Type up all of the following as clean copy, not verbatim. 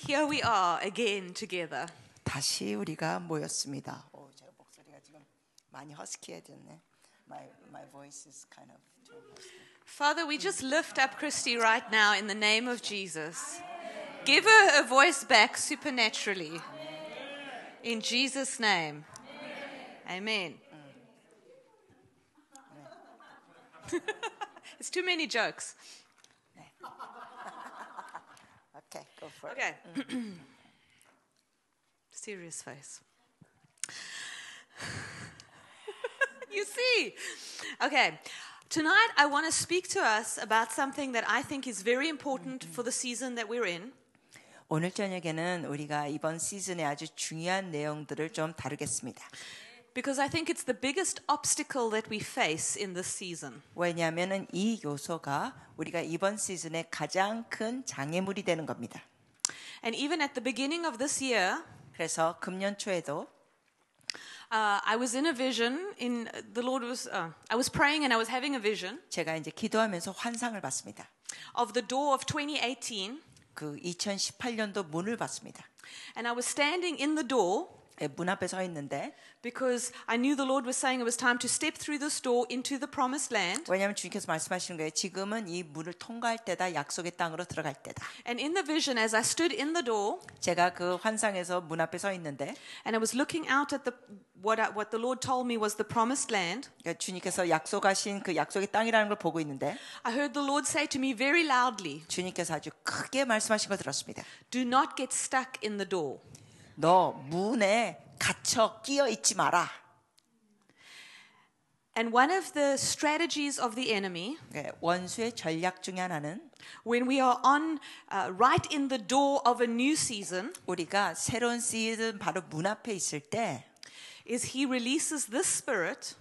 Here we are again together. 다시 우리가 모였습니다. 제가 목소리가 지금 많이 허스키해졌네. My voice is kind of too husky. Father, we just lift up Christy right now in the name of Jesus. Give her her voice back supernaturally. In Jesus' name. Amen. It's too many jokes. Okay, go for it. Okay. Serious face. You see. Okay. Tonight I want to speak to us about something that I think is very important for the season that we're in. 오늘 저녁에는 우리가 이번 시즌에 아주 중요한 내용들을 좀 다루겠습니다. Because I think it's the biggest obstacle that we face in this season. 왜냐하면은 이 요소가 우리가 이번 시즌에 가장 큰 장애물이 되는 겁니다. And even at the beginning of this year, 그래서 금년 초에도 I was in a vision. I was praying and I was having a vision 제가 이제 기도하면서 환상을 봤습니다. of the door of 2018, 그 2018년도 문을 봤습니다. and I was standing in the door. 문 앞에 서 있는데 Because I knew the Lord was saying it was time to step through this door into the promised land. 왜냐하면 주님께서 말씀하시는 거예요. 지금은 이 문을 통과할 때다. 약속의 땅으로 들어갈 때다. And in the vision, as I stood in the door, 제가 그 환상에서 문 앞에 서 있는데 and I was looking out at what the Lord told me was the promised land, 그러니까 주님께서 약속하신 그 약속의 땅이라는 걸 보고 있는데 I heard the Lord say to me very loudly, 주님께서 아주 크게 말씀하신 걸 들었습니다. "Do not get stuck in the door." 너 문에 갇혀 끼어 있지 마라. And one of the strategies of the enemy, 원수의 전략 중에 하나는 when we are right in the door of a new season, 우리가 새로운 시즌 바로 문 앞에 있을 때 is he releases this spirit,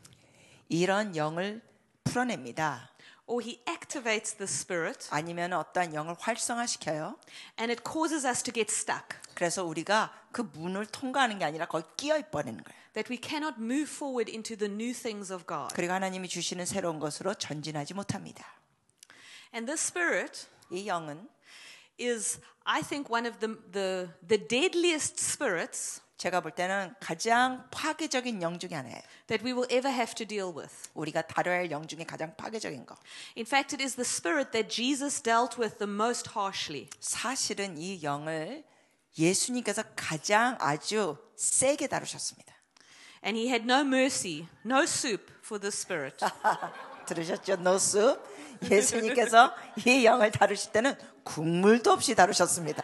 이런 영을 풀어냅니다. or he activates the spirit, 아니면 어떠한 영을 활성화시켜요. and it causes us to get stuck. 그래서 우리가 그 문을 통과하는 게 아니라 거기 끼어 버리는 거예요. That we cannot move forward into the new things of God. 그리고 하나님이 주시는 새로운 것으로 전진하지 못합니다. And this spirit 이 영은 is, I think, one of the deadliest spirits 제가 볼 때는 가장 파괴적인 영 중에 하나예요. that we will ever have to deal with. 우리가 다뤄야 할 영 중에 가장 파괴적인 거. In fact, it is the spirit that Jesus dealt with the most harshly. 사실은 이 영을 예수님께서 가장 아주 세게 다루셨습니다. And he had no mercy, no soup for this spirit. 들으셨죠? 노스. 예수님께서 이 영을 다루실 때는 국물도 없이 다루셨습니다.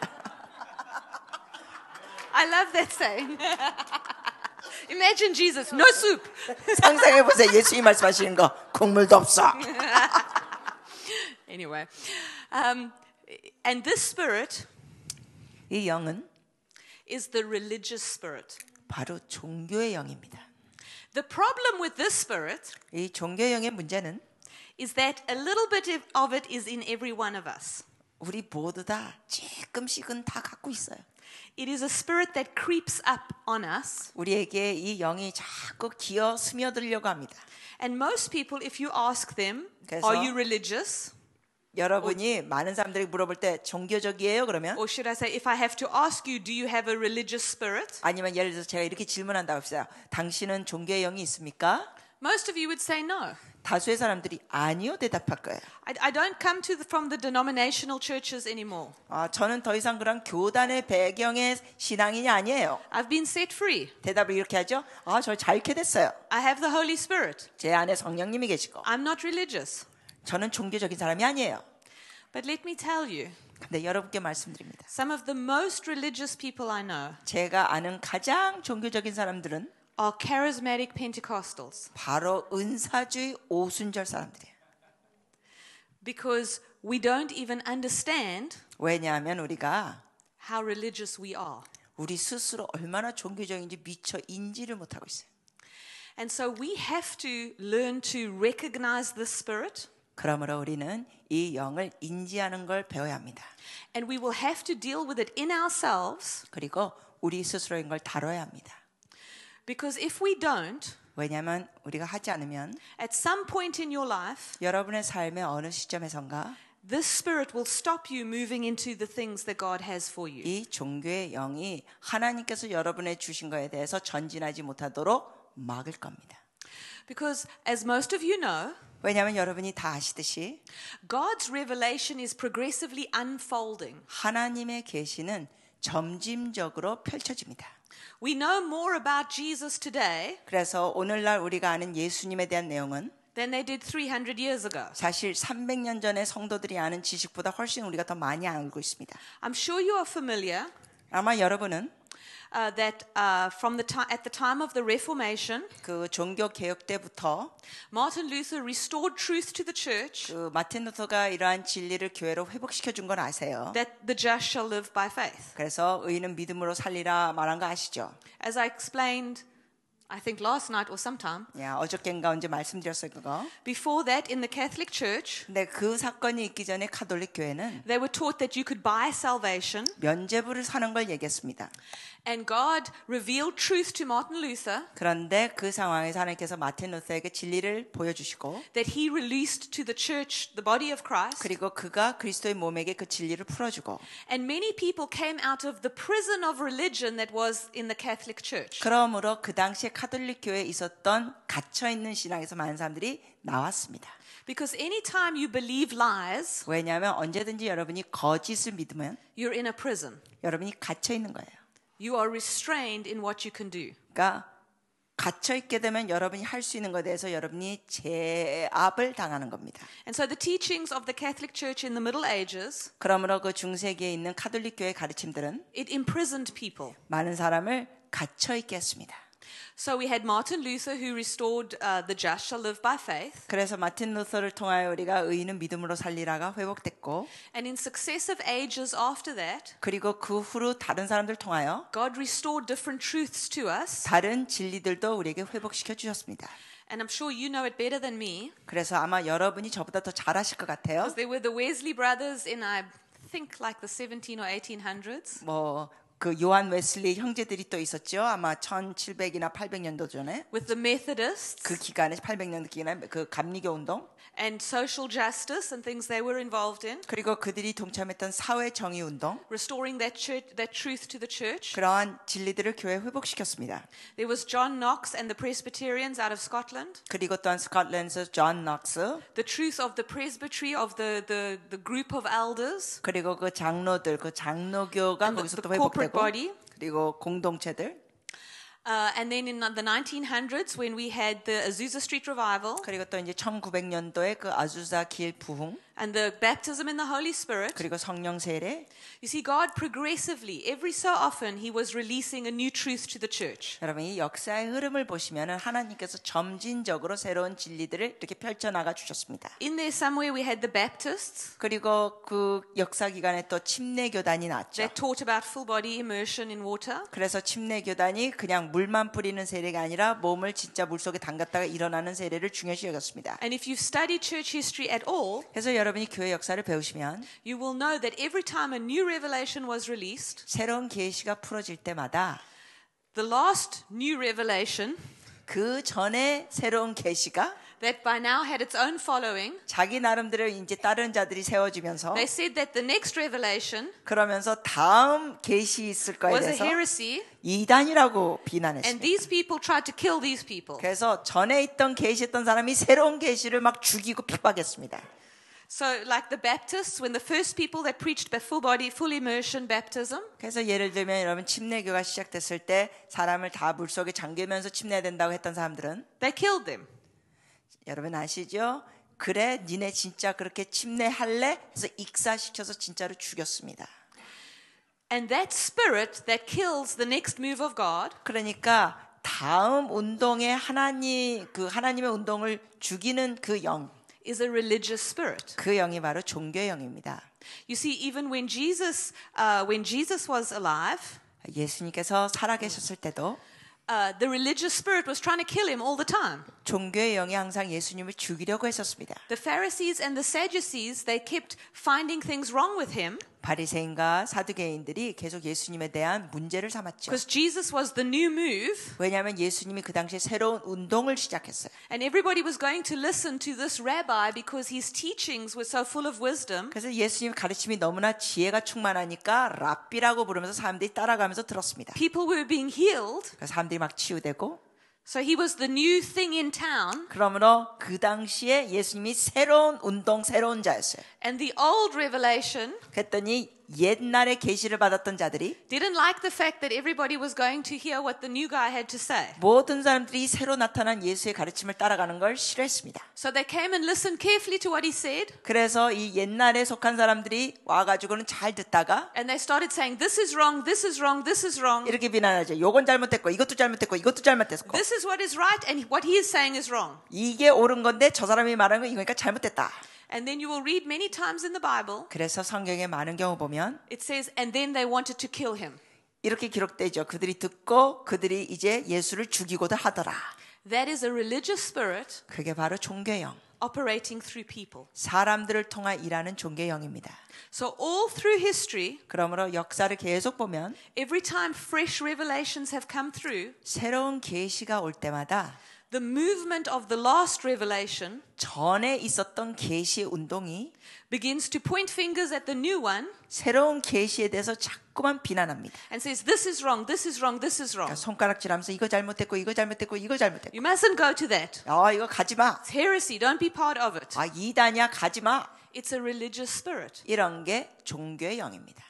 I love that saying. Imagine Jesus, no soup. 상상해 보세요. 예수님 말씀하시는 거 국물도 없어. Anyway, and this spirit 이 영은 is the religious spirit. 바로 종교의 영입니다. The problem with this spirit 이 종교의 영의 문제는 is that a little bit of it is in every one of us. 우리 모두 다 조금씩은 다 갖고 있어요. It is a spirit that creeps up on us. 우리에게 이 영이 자꾸 기어 스며들려고 합니다. And most people, if you ask them, 그래서 are you religious? 여러분이 많은 사람들이 물어볼 때 종교적이에요? 그러면 Or should I say, if I have to ask you, do you have a religious spirit? 아니면 예를 들어서 제가 이렇게 질문한다고 했어요. 당신은 종교의 영이 있습니까? Most of you would say no. 다수의 사람들이 아니요 대답할 거예요. I don't come from the denominational churches anymore. 저는 더 이상 그런 교단의 배경의 신앙인이 아니에요. I've been set free. 대답을 이렇게 하죠. 저 자유케 됐어요. I have the Holy Spirit. 제 안에 성령님이 계시고. I'm not religious. 저는 종교적인 사람이 아니에요. But let me tell you, 근데 여러분께 말씀드립니다. some of the most religious people I know 제가 아는 가장 종교적인 사람들은 are charismatic Pentecostals. 바로 은사주의 오순절 사람들이에요. Because we don't even understand 왜냐하면 우리가 how religious we are. 우리 스스로 얼마나 종교적인지 미처 인지를 못하고 있어요. And so we have to learn to recognize the spirit. 그러므로 우리는 이 영을 인지하는 걸 배워야 합니다. And we will have to deal with it in ourselves. 그리고 우리 스스로인 걸 다뤄야 합니다. Because if we don't, 왜냐하면 우리가 하지 않으면 at some point in your life, 여러분의 삶의 어느 시점에선가 this spirit will stop you moving into the things that God has for you. 이 종교의 영이 하나님께서 여러분의 주신 것에 대해서 전진하지 못하도록 막을 겁니다. Because as most of you know, 왜냐하면 여러분이 다 아시듯이 God's revelation is progressively unfolding. 하나님의 계시는 점진적으로 펼쳐집니다. We know more about Jesus today 그래서 오늘날 우리가 아는 예수님에 대한 내용은 than they did 300 years ago. 사실 300년 전에 성도들이 아는 지식보다 훨씬 우리가 더 많이 알고 있습니다. I'm sure you are familiar 아마 여러분은 that at the time of the Reformation, 그 종교 개혁 때부터 Martin Luther restored truth to the church 그 마틴 루터가 이러한 진리를 교회로 회복시켜 준 건 아세요. that the just shall live by faith. 그래서 의인은 믿음으로 살리라 말한 거 아시죠? As I explained, I think last night or sometime, 야, 어저께인가 언제 말씀드렸어요 그거. before that in the Catholic Church, 근데 그 사건이 있기 전에 가톨릭 교회는 they were taught that you could buy salvation, 면죄부를 사는 걸 얘기했습니다. and God revealed truth to Martin Luther 그런데 그 상황에서 하나님께서 마틴 루터에게 진리를 보여주시고 that he released to the church the body of Christ. 그리고 그가 그리스도의 몸에게 그 진리를 풀어주고 And many people came out of the prison of religion that was in the Catholic Church. 그러므로 그 당시에 가톨릭 교회에 있었던 갇혀있는 신앙에서 많은 사람들이 나왔습니다. Because anytime you believe lies, 왜냐하면 언제든지 여러분이 거짓을 믿으면 you're in a prison. 여러분이 갇혀있는 거예요. You are restrained in what you can do. 그러니까 갇혀있게 되면 여러분이 할 수 있는 것에 대해서 여러분이 제압을 당하는 겁니다. And so the teachings of the Catholic Church in the Middle Ages, 그러므로 그 중세기에 있는 가톨릭 교회의 가르침들은 it imprisoned people. 많은 사람을 갇혀있게 했습니다. So we had Martin Luther who restored the just shall live by faith. 그래서 마틴 루터를 통하여 우리가 의인은 믿음으로 살리라가 회복됐고 And in successive ages after that, 그리고 그 후로 다른 사람들 통하여 God restored different truths to us. 다른 진리들도 우리에게 회복시켜 주셨습니다. And I'm sure you know it better than me. 그래서 아마 여러분이 저보다 더 잘 아실 것 같아요. Because there were the Wesley brothers in, I think, like the 17 or 1800s. 그 요한 웨슬리 형제들이 또 있었죠. 아마 1700이나 800년도 전에 With the Methodists 그 기간에 800년 기간에 그 감리교 운동 and social justice and things they were involved in, 그리고 그들이 동참했던 사회 정의 운동 restoring that truth to the church. 그러한 진리들을 교회에 회복시켰습니다. There was John Knox and the Presbyterians out of Scotland. 그리고 또한 스코틀랜드에서 존 넉스 The truth of the presbytery of the group of elders. 그리고 그 장로들 그 장로교가 And 거기서 the 또 corporate 회복되고 body. 그리고 공동체들 And then in the 1900s when we had the Azusa Street Revival 그리고 또 이제 1900년도에 그 아주사 길 부흥 and the baptism in the Holy Spirit. 그리고 성령 세례 You see, God progressively, every so often, He was releasing a new truth to the church. 여러분 이 역사의 흐름을 보시면은 하나님께서 점진적으로 새로운 진리들을 이렇게 펼쳐나가 주셨습니다. In there somewhere we had the Baptists 그리고 그 역사 기간에 또 침례교단이 나왔죠. that taught about full body immersion in water. 그래서 침례교단이 그냥 물만 뿌리는 세례가 아니라 몸을 진짜 물속에 담갔다가 일어나는 세례를 중요시 여겼습니다. And if you've studied church history at all, 그래서 여러분이 교회 역사를 배우시면 you will know that every time a new revelation was released, 새로운 계시가 풀어질 때마다 the last new revelation 그 전에 새로운 계시가 that by now had its own following, 자기 나름대로 이제 다른 자들이 세워지면서 they said that the next revelation 그러면서 다음 계시 있을 거에 was a 대해서 heresy, 이단이라고 and 비난했습니다. these people tried to kill these people. 그래서 전에 있던 계시했던 사람이 새로운 계시를 막 죽이고 핍박했습니다. So, like the Baptists, when the first people that preached full body, full immersion baptism, 그래서 예를 들면 여러분 침례교가 시작됐을 때 사람을 다 물속에 잠기면서 침례해야 된다고 했던 사람들은 they killed them. 여러분 아시죠? 그래 니네 진짜 그렇게 침례할래? 해서 익사시켜서 진짜로 죽였습니다. And that spirit that kills the next move of God 그러니까 다음 운동에 하나님의 운동을 죽이는 그 영, is a religious spirit. 그 영이 바로 종교의 영입니다. You see, even when Jesus was alive, 예수님께서 살아계셨을 때도 the religious spirit was trying to kill him all the time. 종교의 영이 항상 예수님을 죽이려고 했었습니다. The Pharisees and the Sadducees, they kept finding things wrong with him 바리새인과 사두개인들이 계속 예수님에 대한 문제를 삼았죠. because Jesus was the new move 왜냐하면 예수님이 그 당시에 새로운 운동을 시작했어요. and everybody was going to listen to this rabbi because his teachings were so full of wisdom. 그래서 예수님 가르침이 너무나 지혜가 충만하니까 랍비라고 부르면서 사람들이 따라가면서 들었습니다. People were being healed. 그래서 사람들이 막 치유되고 So he was the new thing in town. 그러므로 그 당시에 예수님이 새로운 운동, 새로운 자였어요. And the old revelation 그랬더니 옛날에 계시를 받았던 자들이 didn't like the fact that everybody was going to hear what the new guy had to say. 모든 사람들이 새로 나타난 예수의 가르침을 따라가는 걸 싫어했습니다. So they came and listened carefully to what he said. 그래서 이 옛날에 속한 사람들이 와가지고는 잘 듣다가 And they started saying, this is wrong, this is wrong, this is wrong. 이렇게 비난하죠. 요건 잘못됐고 이것도 잘못됐고 이것도 잘못됐고 This is what is right and what he is saying is wrong. 이게 옳은 건데 저 사람이 말하는 거 이거니까 잘못됐다. And then you will read many times in the Bible, 그래서 성경에 많은 경우 보면 it says, and then they wanted to kill him. 이렇게 기록되죠. 그들이 듣고 그들이 이제 예수를 죽이고들 하더라. That is a religious spirit 그게 바로 종교영. operating through people. 사람들을 통한 일하는 종교영입니다. So all through history, 그러므로 역사를 계속 보면 every time fresh revelations have come through, 새로운 계시가 올 때마다 the movement of the last revelation 전에 있었던 계시 운동이 begins to point fingers at the new one 새로운 계시에 대해서 자꾸만 비난합니다. and says, this is wrong, this is wrong, this is wrong. 그러니까 손가락질하면서 이거 잘못됐고 이거 잘못됐고 이거 잘못됐고. You mustn't go to that. 이거 가지 마. It's heresy. Don't be part of it. 이단이야 가지 마. It's a religious spirit. 이런 게 종교의 영입니다.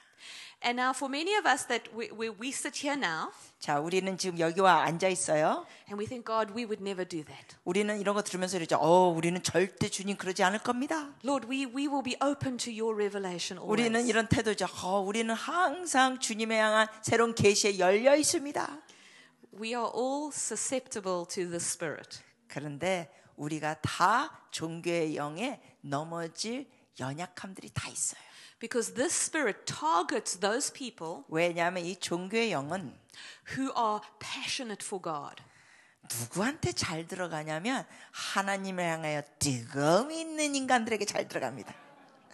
And now for many of us that we sit here now 자, 우리는 지금 여기 와 앉아 있어요. and we think, God, we would never do that. 우리는 이런 거 들으면서 이러죠. 우리는 절대 주님 그러지 않을 겁니다. Lord, we will be open to your revelation 우리는 always. 이런 태도죠. 우리는 항상 주님에 향한 새로운 계시에 열려 있습니다. We are all susceptible to the spirit. 그런데 우리가 다 종교의 영에 넘어질 연약함들이 다 있어요. Because this spirit targets those people 왜냐하면 이 종교의 영은 who are passionate for God. 누구한테 잘 들어가냐면 하나님을 향하여 뜨거움이 있는 인간들에게 잘 들어갑니다.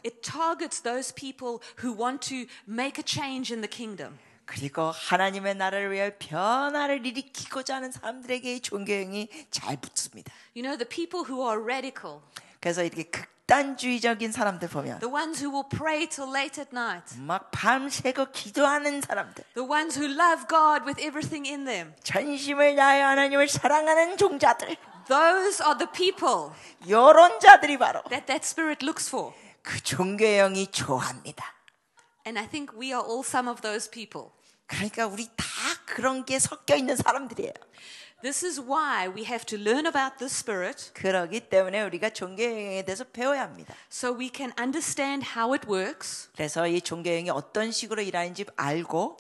It targets those people who want to make a change in the kingdom. 그리고 하나님의 나라를 위하여 변화를 일으키고자 하는 사람들에게 이 종교의 영이 잘 붙습니다. You know, the people who are radical, 그래서 이렇게 극단주의적인 사람들 보면 the ones who will pray till late at night, 막 밤새고 기도하는 사람들, the ones who love God with everything in them, 전심을 다하여 하나님을 사랑하는 종자들, those are the people 이런 자들이 바로 that spirit looks for. 그 종교의 영이 좋아합니다. And I think we are all some of those people. 그러니까 우리 다 그런 게 섞여 있는 사람들이에요. This is why we have to learn about the spirit 그러기 때문에 우리가 종교의 영에 대해서 배워야 합니다. so we can understand how it works. 그래서 이 종교의 영이 어떤 식으로 일하는지 알고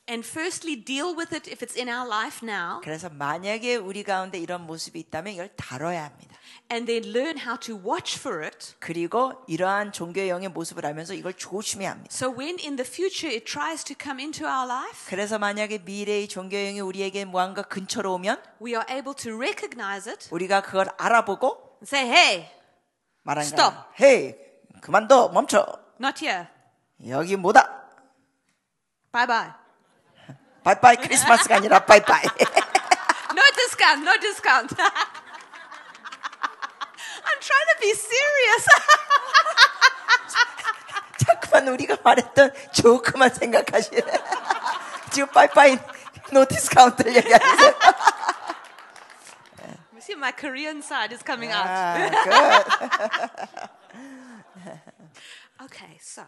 And firstly, deal with it if it's in our life now. 그래서 만약에 우리 가운데 이런 모습이 있다면 이걸 다뤄야 합니다. And then learn how to watch for it. 그리고 이러한 종교의 영의 모습을 알면서 이걸 조심해야 합니다. So when in the future it tries to come into our life, 그래서 만약에 미래의 종교의 영이 우리에게 무언가 근처로 오면 we are able to recognize it 우리가 그걸 알아보고 and say, hey, 말하는 Stop. 거야. 헤이, 그만둬, 멈춰. not here. 여기 뭐다. Bye bye. 바이바이 크리스마스가 아니라 바이바이. No discount, no discount. I'm trying to be serious. 자꾸만 우리가 말했던 조크만 생각하시네. 지금 바이바이 노 디스카운트를 얘기하세요. You see, my Korean side is coming out. good. Okay, so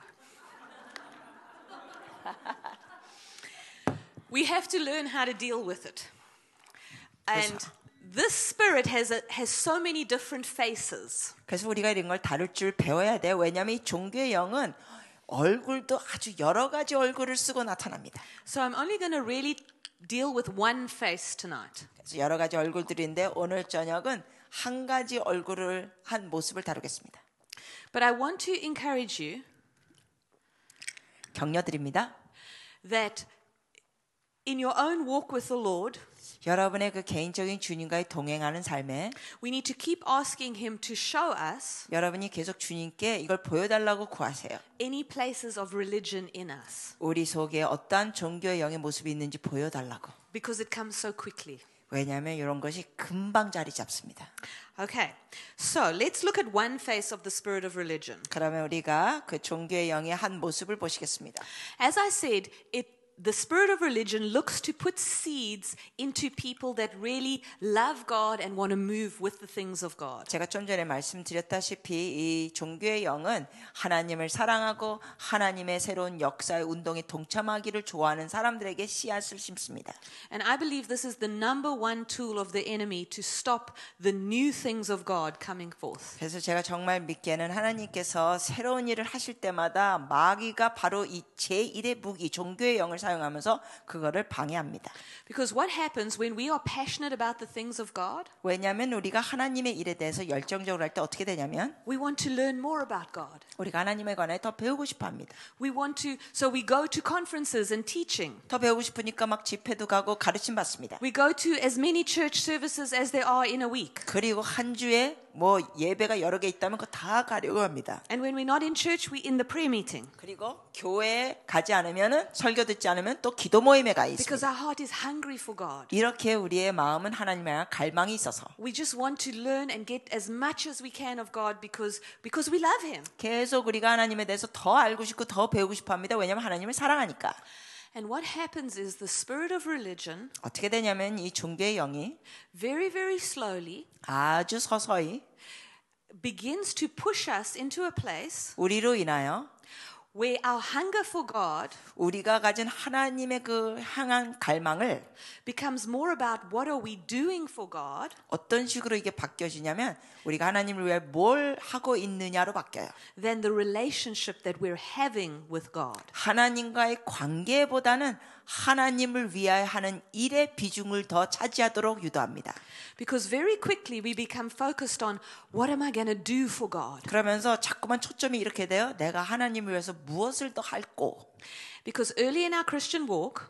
we have to learn how to deal with it. And this spirit has so many different faces. 그래서 우리가 이런 걸 다룰 줄 배워야 돼요. 왜냐하면 이 종교의 영은 얼굴도 아주 여러 가지 얼굴을 쓰고 나타납니다. So I'm only going to really deal with one face tonight. 그래서 여러 가지 얼굴들인데 오늘 저녁은 한 가지 얼굴을 한 모습을 다루겠습니다. But I want to encourage you 격려드립니다. that in your own walk with the Lord, 여러분의 그 개인적인 주님과의 동행하는 삶에 we need to keep asking Him to show us 여러분이 계속 주님께 이걸 보여달라고 구하세요. any places of religion in us, 우리 속에 어떠한 종교의 영의 모습이 있는지 보여달라고. because it comes so quickly. 왜냐하면 이런 것이 금방 자리 잡습니다. Okay, so let's look at one face of the spirit of religion. 그러면 우리가 그 종교의 영의 한 모습을 보시겠습니다. As I said, the spirit of religion looks to put seeds into people that really love God and want to move with the things of God. 제가 좀 전에 말씀드렸다시피 이 종교의 영은 하나님을 사랑하고 하나님의 새로운 역사의 운동에 동참하기를 좋아하는 사람들에게 씨앗을 심습니다. And I believe this is the number one tool of the enemy to stop the new things of God coming forth. 그래서 제가 정말 믿기에는 하나님께서 새로운 일을 하실 때마다 마귀가 바로 이 제1의 무기 종교의 영을 사용하면서 그거를 방해합니다. Because what happens when we are passionate about the things of God? 왜냐하면 우리가 하나님의 일에 대해서 열정적으로 할 때 어떻게 되냐면 We want to learn more about God. 우리가 하나님에 관해 더 배우고 싶어 합니다. So we go to conferences and teaching. 더 배우고 싶으니까 막 집회도 가고 가르침 받습니다. We go to as many church services as there are in a week. 그리고 한 주에 뭐 예배가 여러 개 있다면 그거 다 가려고 합니다. And when we're not in church, we're in the prayer meeting. 그리고 교회에 가지 않으면은 설교 듣지 않으면 또 기도 모임에 가 Because 있습니다. our heart is hungry for God. 이렇게 우리의 마음은 하나님에 대한 갈망이 있어서 We just want to learn and get as much as we can of God because we love Him. 계속 우리가 하나님에 대해서 더 알고 싶고 더 배우고 싶어 합니다. 왜냐하면 하나님을 사랑하니까. And what happens is the spirit of religion 어떻게 되냐면 이 종교의 영이 very, very slowly 아주 서서히 begins to push us into a place 우리로 인하여 where our hunger for God 우리가 가진 하나님의 그 향한 갈망을 becomes more about what are we doing for God 어떤 식으로 이게 바뀌어지냐면 우리가 하나님을 위해 뭘 하고 있느냐로 바뀌어요. than the relationship that we're having with God. 하나님과의 관계보다는 하나님을 위하여 하는 일의 비중을 더 차지하도록 유도합니다. Because very quickly we become focused on what am I going to do for God? 그러면서 자꾸만 초점이 이렇게 돼요. 내가 하나님을 위해서 무엇을 더 할고. Because early in our Christian walk,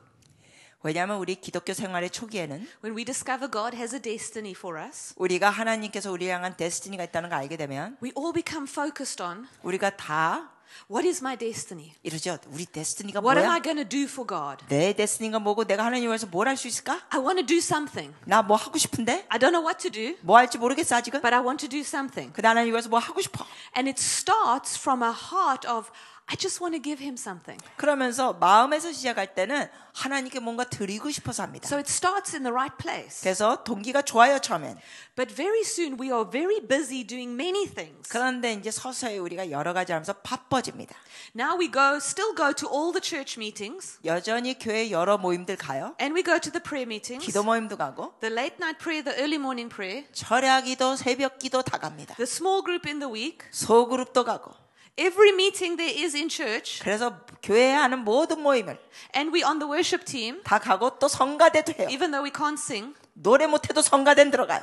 왜냐하면 우리 기독교 생활의 초기에는 when we discover God has a destiny for us, 우리가 하나님께서 우리를 향한 데스티니가 있다는 걸 알게 되면 we all become focused on 우리가 다 what is my destiny? 이러죠. 우리 데스티니가 What am 뭐야? I going to do for God? 내 데스티니가 뭐고 내가 하나님을 위해서 뭘 할 수 있을까? I want to do something. 나 뭐 하고 싶은데? I don't know what to do, 뭐 할지 모르겠어 아직은? but I want to do something. 근데 하나님 위해서 뭐 하고 싶어. And it starts from a heart of I just want to give him something. 그러면서 마음에서 시작할 때는 하나님께 뭔가 드리고 싶어서 합니다. So it starts in the right place. 그래서 동기가 좋아요 처음엔. But very soon we are very busy doing many things. 그런데 이제 서서히 우리가 여러 가지 하면서 바빠집니다. Now we still go to all the church meetings. 여전히 교회 여러 모임들 가요. And we go to the prayer meetings. 기도 모임도 가고. The late night prayer, the early morning prayer. 철야기도 새벽기도 다 갑니다. The small group in the week. 소그룹도 가고. Every meeting there is in church. 그래서 교회에 하는 모든 모임을 And we on the worship team. 다 가고 또 성가대도 해요. Even though we can't sing. 노래 못해도 성가대는 들어가요.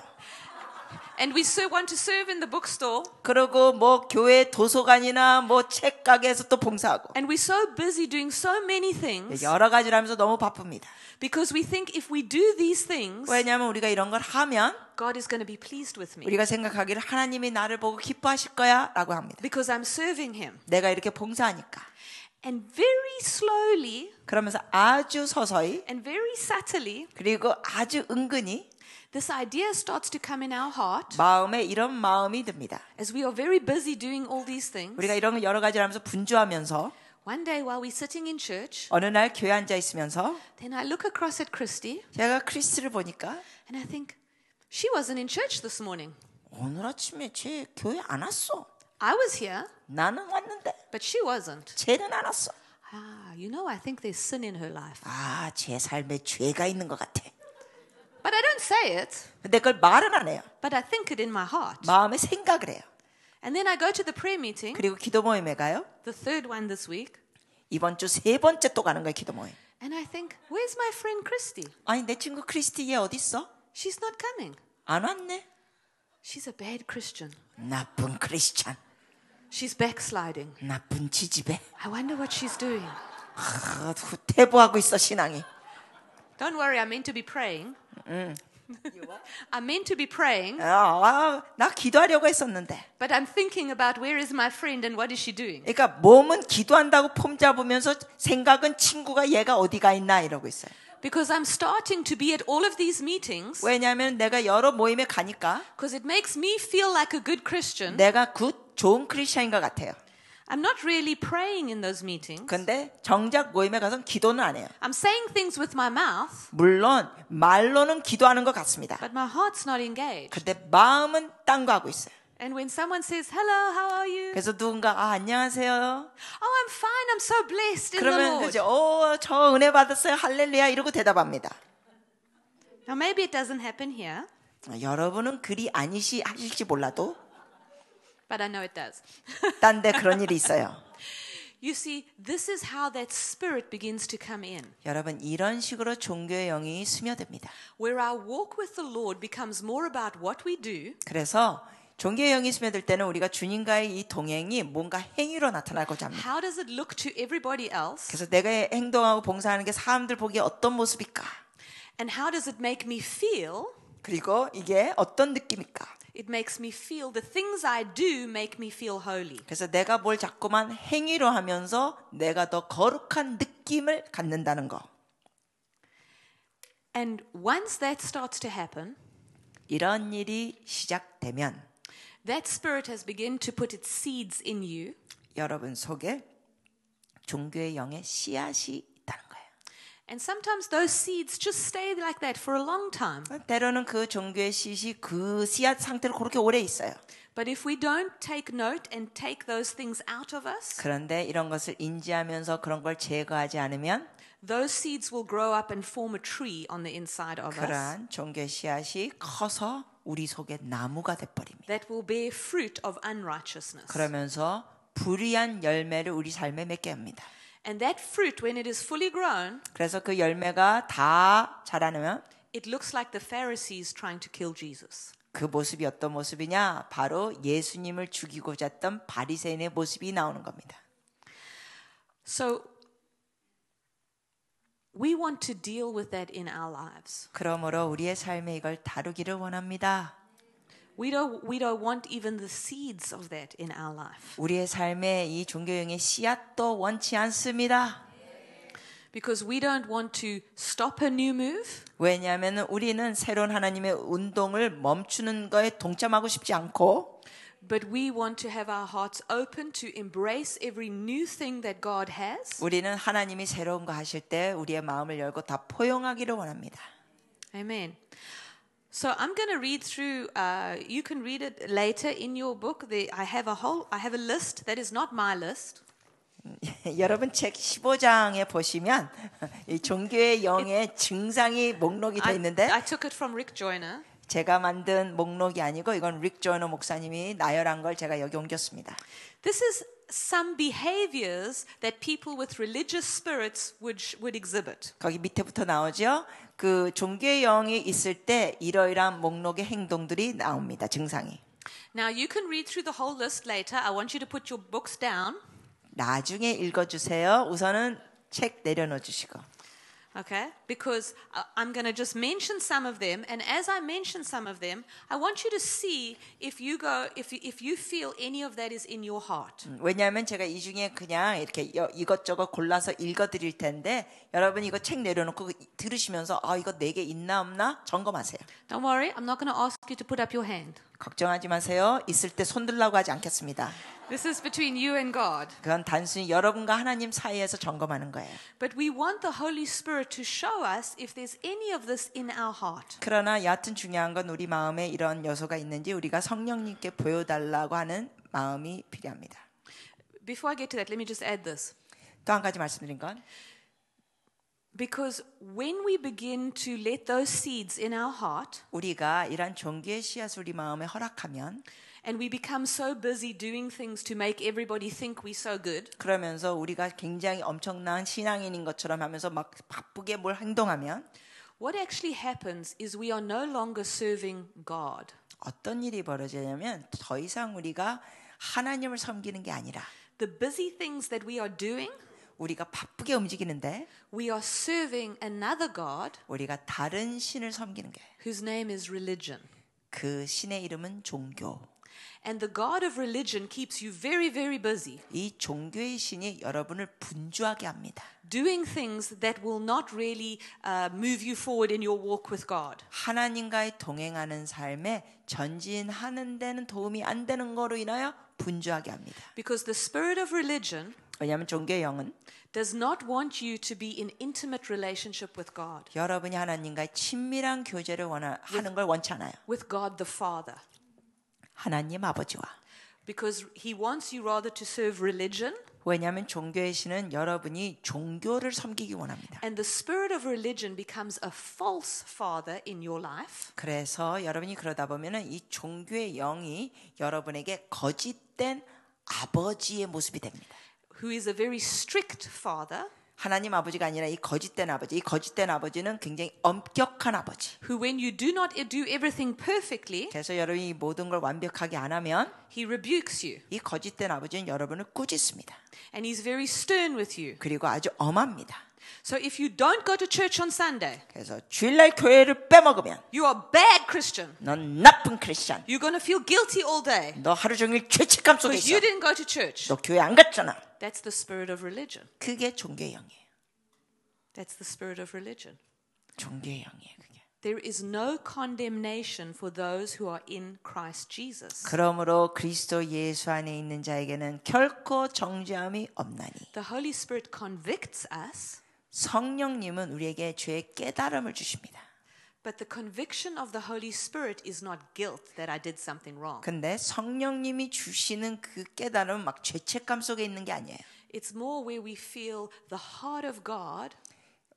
And we want to serve in the bookstore. 그리고 뭐 교회 도서관이나 뭐 책가게에서 또 봉사하고. And we're so busy doing so many things. 여러 가지를 하면서 너무 바쁩니다. Because we think if we do these things, 왜냐하면 우리가 이런 걸 하면 God is going to be pleased with me. 우리가 생각하기를 하나님이 나를 보고 기뻐하실 거야 라고 합니다. Because I'm serving Him. 내가 이렇게 봉사하니까. And very slowly 그러면서 아주 서서히 and very subtly, 그리고 아주 은근히 this idea starts to come in our heart 마음에 이런 마음이 듭니다. as we are very busy doing all these things. 우리가 이런 여러 가지를 하면서 분주하면서 One day while we're sitting in church, 어느 날 교회 앉아 있으면서 then I look across at Christy 제가 크리스를 보니까 and I think, she wasn't in church this morning. 오늘 아침에 쟤 교회 안 왔어. I was here, 나는 왔는데 but she wasn't. 쟤는 안 왔어. I think there's sin in her life. 아, 제 삶에 죄가 있는 것 같아. But I don't say it, 근데 그걸 말은 안 해요. but I think it in my heart. 마음에 생각을 해요. And then I go to the prayer meeting, 그리고 기도 모임에 가요. the third one this week, 이번 주 세 번째 또 가는 거예요, 기도 모임. and I think, where's my friend Christy? 아니, 내 친구 크리스티 얘 어디 있어? She's not coming. 안 왔네. She's a bad Christian. 나쁜 크리스찬. She's backsliding. 나쁜 지지배. I wonder what she's doing. 퇴보하고 있어, 신앙이. Don't worry, I meant to be praying. I meant to be praying, 나 기도하려고 했었는데. but I'm thinking about where is my friend and what is she doing. 그러니까 몸은 기도한다고 폼 잡으면서 생각은 친구가 얘가 어디가 있나 이러고 있어요. Because I'm starting to be at all of these meetings 왜냐하면 내가 여러 모임에 가니까 because it makes me feel like a good Christian. 내가 좋은 크리스천인 것 같아요. I'm not really praying in those meetings. 근데 정작 모임에 가서는 기도는 안 해요. I'm saying things with my mouth, 물론 말로는 기도하는 것 같습니다. but my heart's not engaged. 근데 마음은 딴 거 하고 있어요. And when someone says, hello, how are you? 그래서 누군가 안녕하세요. Oh, I'm fine. I'm so blessed in the 그러면 Lord. 그죠? 저 은혜 받았어요. 할렐루야 이러고 대답합니다. Now, maybe it doesn't happen here, 여러분은 그리 아니실지 몰라도 but I know it does. 딴 데 그런 일이 있어요. You see, this is how that spirit begins to come in, 여러분 이런 식으로 종교의 영이 스며듭니다. where our walk with the Lord becomes more about what we do 그래서 종교의 영이 스며들 때는 우리가 주님과의 이 동행이 뭔가 행위로 나타나고자 합니다. how does it look to everybody else, 그래서 내가 행동하고 봉사하는 게 사람들 보기에 어떤 모습일까? and how does it make me feel? 그리고 이게 어떤 느낌일까? It makes me feel the things I do make me feel holy. 그래서 내가 뭘 자꾸만 행위로 하면서 내가 더 거룩한 느낌을 갖는다는 거. And once that starts to happen, 이런 일이 시작되면 that spirit has begun to put its seeds in you. 여러분 속에 종교의 영의 씨앗이 있다는 거예요. And sometimes those seeds just stay like that for a long time. 때로는 그 종교의 씨앗이 그 씨앗 상태로 그렇게 오래 있어요. But if we don't take note and take those things out of us, 그런데 이런 것을 인지하면서 그런 걸 제거하지 않으면 those seeds will grow up and form a tree on the inside of us 그러한 종교의 씨앗이 커서 우리 속에 나무가 돼버립니다. that will bear fruit of unrighteousness. 그러면서 불의한 열매를 우리 삶에 맺게 합니다. And that fruit, when it is fully grown, 그래서 그 열매가 다 자라면 it looks like the Pharisees trying to kill Jesus. 그 모습이 어떤 모습이냐? 바로 예수님을 죽이고자 했던 바리새인의 모습이 나오는 겁니다. So we want to deal with that in our lives. 그러므로 우리의 삶에 이걸 다루기를 원합니다. We don't want even the seeds of that in our life. 우리의 삶에 이 종교형의 씨앗도 원치 않습니다. Because we don't want to stop a new move. 왜냐하면 우리는 새로운 하나님의 운동을 멈추는 거에 동참하고 싶지 않고 But we want to have our hearts open to embrace every new thing that God has. 우리는 하나님이 새로운 거 하실 때 우리의 마음을 열고 다 포용하기를 원합니다. Amen. So I'm going to read through. You can read it later in your book. I have a list that is not my list. 여러분 책 15장에 보시면 이 종교의 영의 증상이 목록이 돼 있는데 I took it from Rick Joyner. 제가 만든 목록이 아니고 이건 릭 조이너 목사님이 나열한 걸 제가 여기 옮겼습니다. This is some behaviors that people with religious spirits would exhibit. 거기 밑에부터 나오죠. 그 종교의 영이 있을 때 이러이러한 목록의 행동들이 나옵니다. 증상이. Now you can read through the whole list later. I want you to put your books down. 나중에 읽어주세요. 우선은 책 내려놓어 주시고. Okay? Because I'm going to just mention some of them, and as I mention some of them, I want you to see if you feel any of that is in your heart. 왜냐하면 제가 이 중에 그냥 이렇게 이것저것 골라서 읽어드릴 텐데 여러분 이거 책 내려놓고 들으시면서 아 이거 내게 있나 없나 점검하세요. Don't worry, I'm not going to ask you to put up your hand. 걱정하지 마세요. 있을 때 손들라고 하지 않겠습니다. This is between you and God. 그건 단순히 여러분과 하나님 사이에서 점검하는 거예요. But we want the Holy Spirit to show us if there's any of this in our heart. 그러나 여하튼 중요한 건 우리 마음에 이런 요소가 있는지 우리가 성령님께 보여달라고 하는 마음이 필요합니다. Before I get to that, let me just add this. 또 한 가지 말씀드린 건 Because when we begin to let those seeds in our heart, 우리가 이런 종교의 씨앗을 우리 마음에 허락하면 and we become so busy doing things to make everybody think we're so good, 그러면서 우리가 굉장히 엄청난 신앙인인 것처럼 하면서 막 바쁘게 뭘 행동하면 what actually happens is we are no longer serving God. 어떤 일이 벌어지냐면 더 이상 우리가 하나님을 섬기는 게 아니라 The busy things that we are doing 우리가 바쁘게 움직이는데 we are serving another God 우리가 다른 신을 섬기는 게 whose name is religion. 그 신의 이름은 종교. And the God of religion keeps you very, very busy 이 종교의 신이 여러분을 분주하게 합니다. doing things that will not really move you forward in your walk with God. 하나님과의 동행하는 삶에 전진하는 데는 도움이 안 되는 거로 인하여 분주하게 합니다. Because the spirit of religion 왜냐하면 종교의 영은 does not want you to be in intimate relationship with God, 여러분이 하나님과의 친밀한 교제를 하는 걸 원치 않아요. with God the Father. 하나님 아버지와. Because he wants you rather to serve religion, 왜냐하면 종교의 신은 여러분이 종교를 섬기기 원합니다. and the spirit of religion becomes a false father in your life. 그래서 여러분이 그러다 보면은 이 종교의 영이 여러분에게 거짓된 아버지의 모습이 됩니다. Who is a very strict father, 하나님 아버지가 아니라 이 거짓된 아버지. 이 거짓된 아버지는 굉장히 엄격한 아버지. who when you do not do everything perfectly, 그래서 여러분이 모든 걸 완벽하게 안 하면 he rebukes you. 이 거짓된 아버지는 여러분을 꾸짖습니다. And he's very stern with you. 그리고 아주 엄합니다. So if you don't go to church on Sunday, 그래서 주일날 교회를 빼먹으면 you are bad Christian. 넌 나쁜 크리스찬. You're going to feel guilty all day 너 하루 종일 죄책감 속에 because 있어. you didn't go to church. 너 교회 안 갔잖아. That's the spirit of religion. 그게 종교의 영이에요. That's the spirit of religion. 종교의 영이에요. 그게. There is no condemnation for those who are in Christ Jesus. 그러므로 그리스도 예수 안에 있는 자에게는 결코 정죄함이 없나니. The Holy Spirit convicts us, 성령님은 우리에게 죄의 깨달음을 주십니다. but the conviction of the Holy Spirit is not guilt that I did something wrong. 근데 성령님이 주시는 그 깨달음은 막 죄책감 속에 있는 게 아니에요. It's more where we feel the heart of God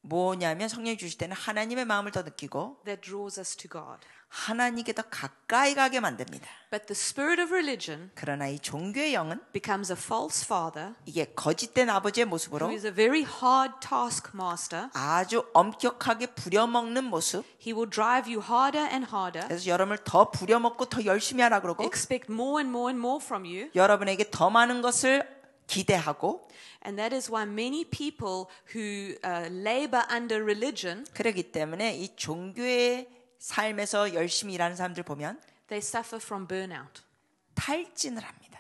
뭐냐면 성령이 주실 때는 하나님의 마음을 더 느끼고 that draws us to God. 하나님께 더 가까이 가게 만듭니다. But the spirit of religion 그러나 이 종교의 영은 becomes a false father 이게 거짓된 아버지의 who 모습으로 is a very hard taskmaster. 아주 엄격하게 부려먹는 모습. He will drive you harder and harder, 그래서 여러분을 더 부려먹고 더 열심히 하라 그러고 expect more and more and more from you. 여러분에게 더 많은 것을 기대하고 And that is why many people who labor under religion, 그렇기 때문에 이 종교의 삶에서 열심히 일하는 사람들 보면 they suffer from burnout. 탈진을 합니다.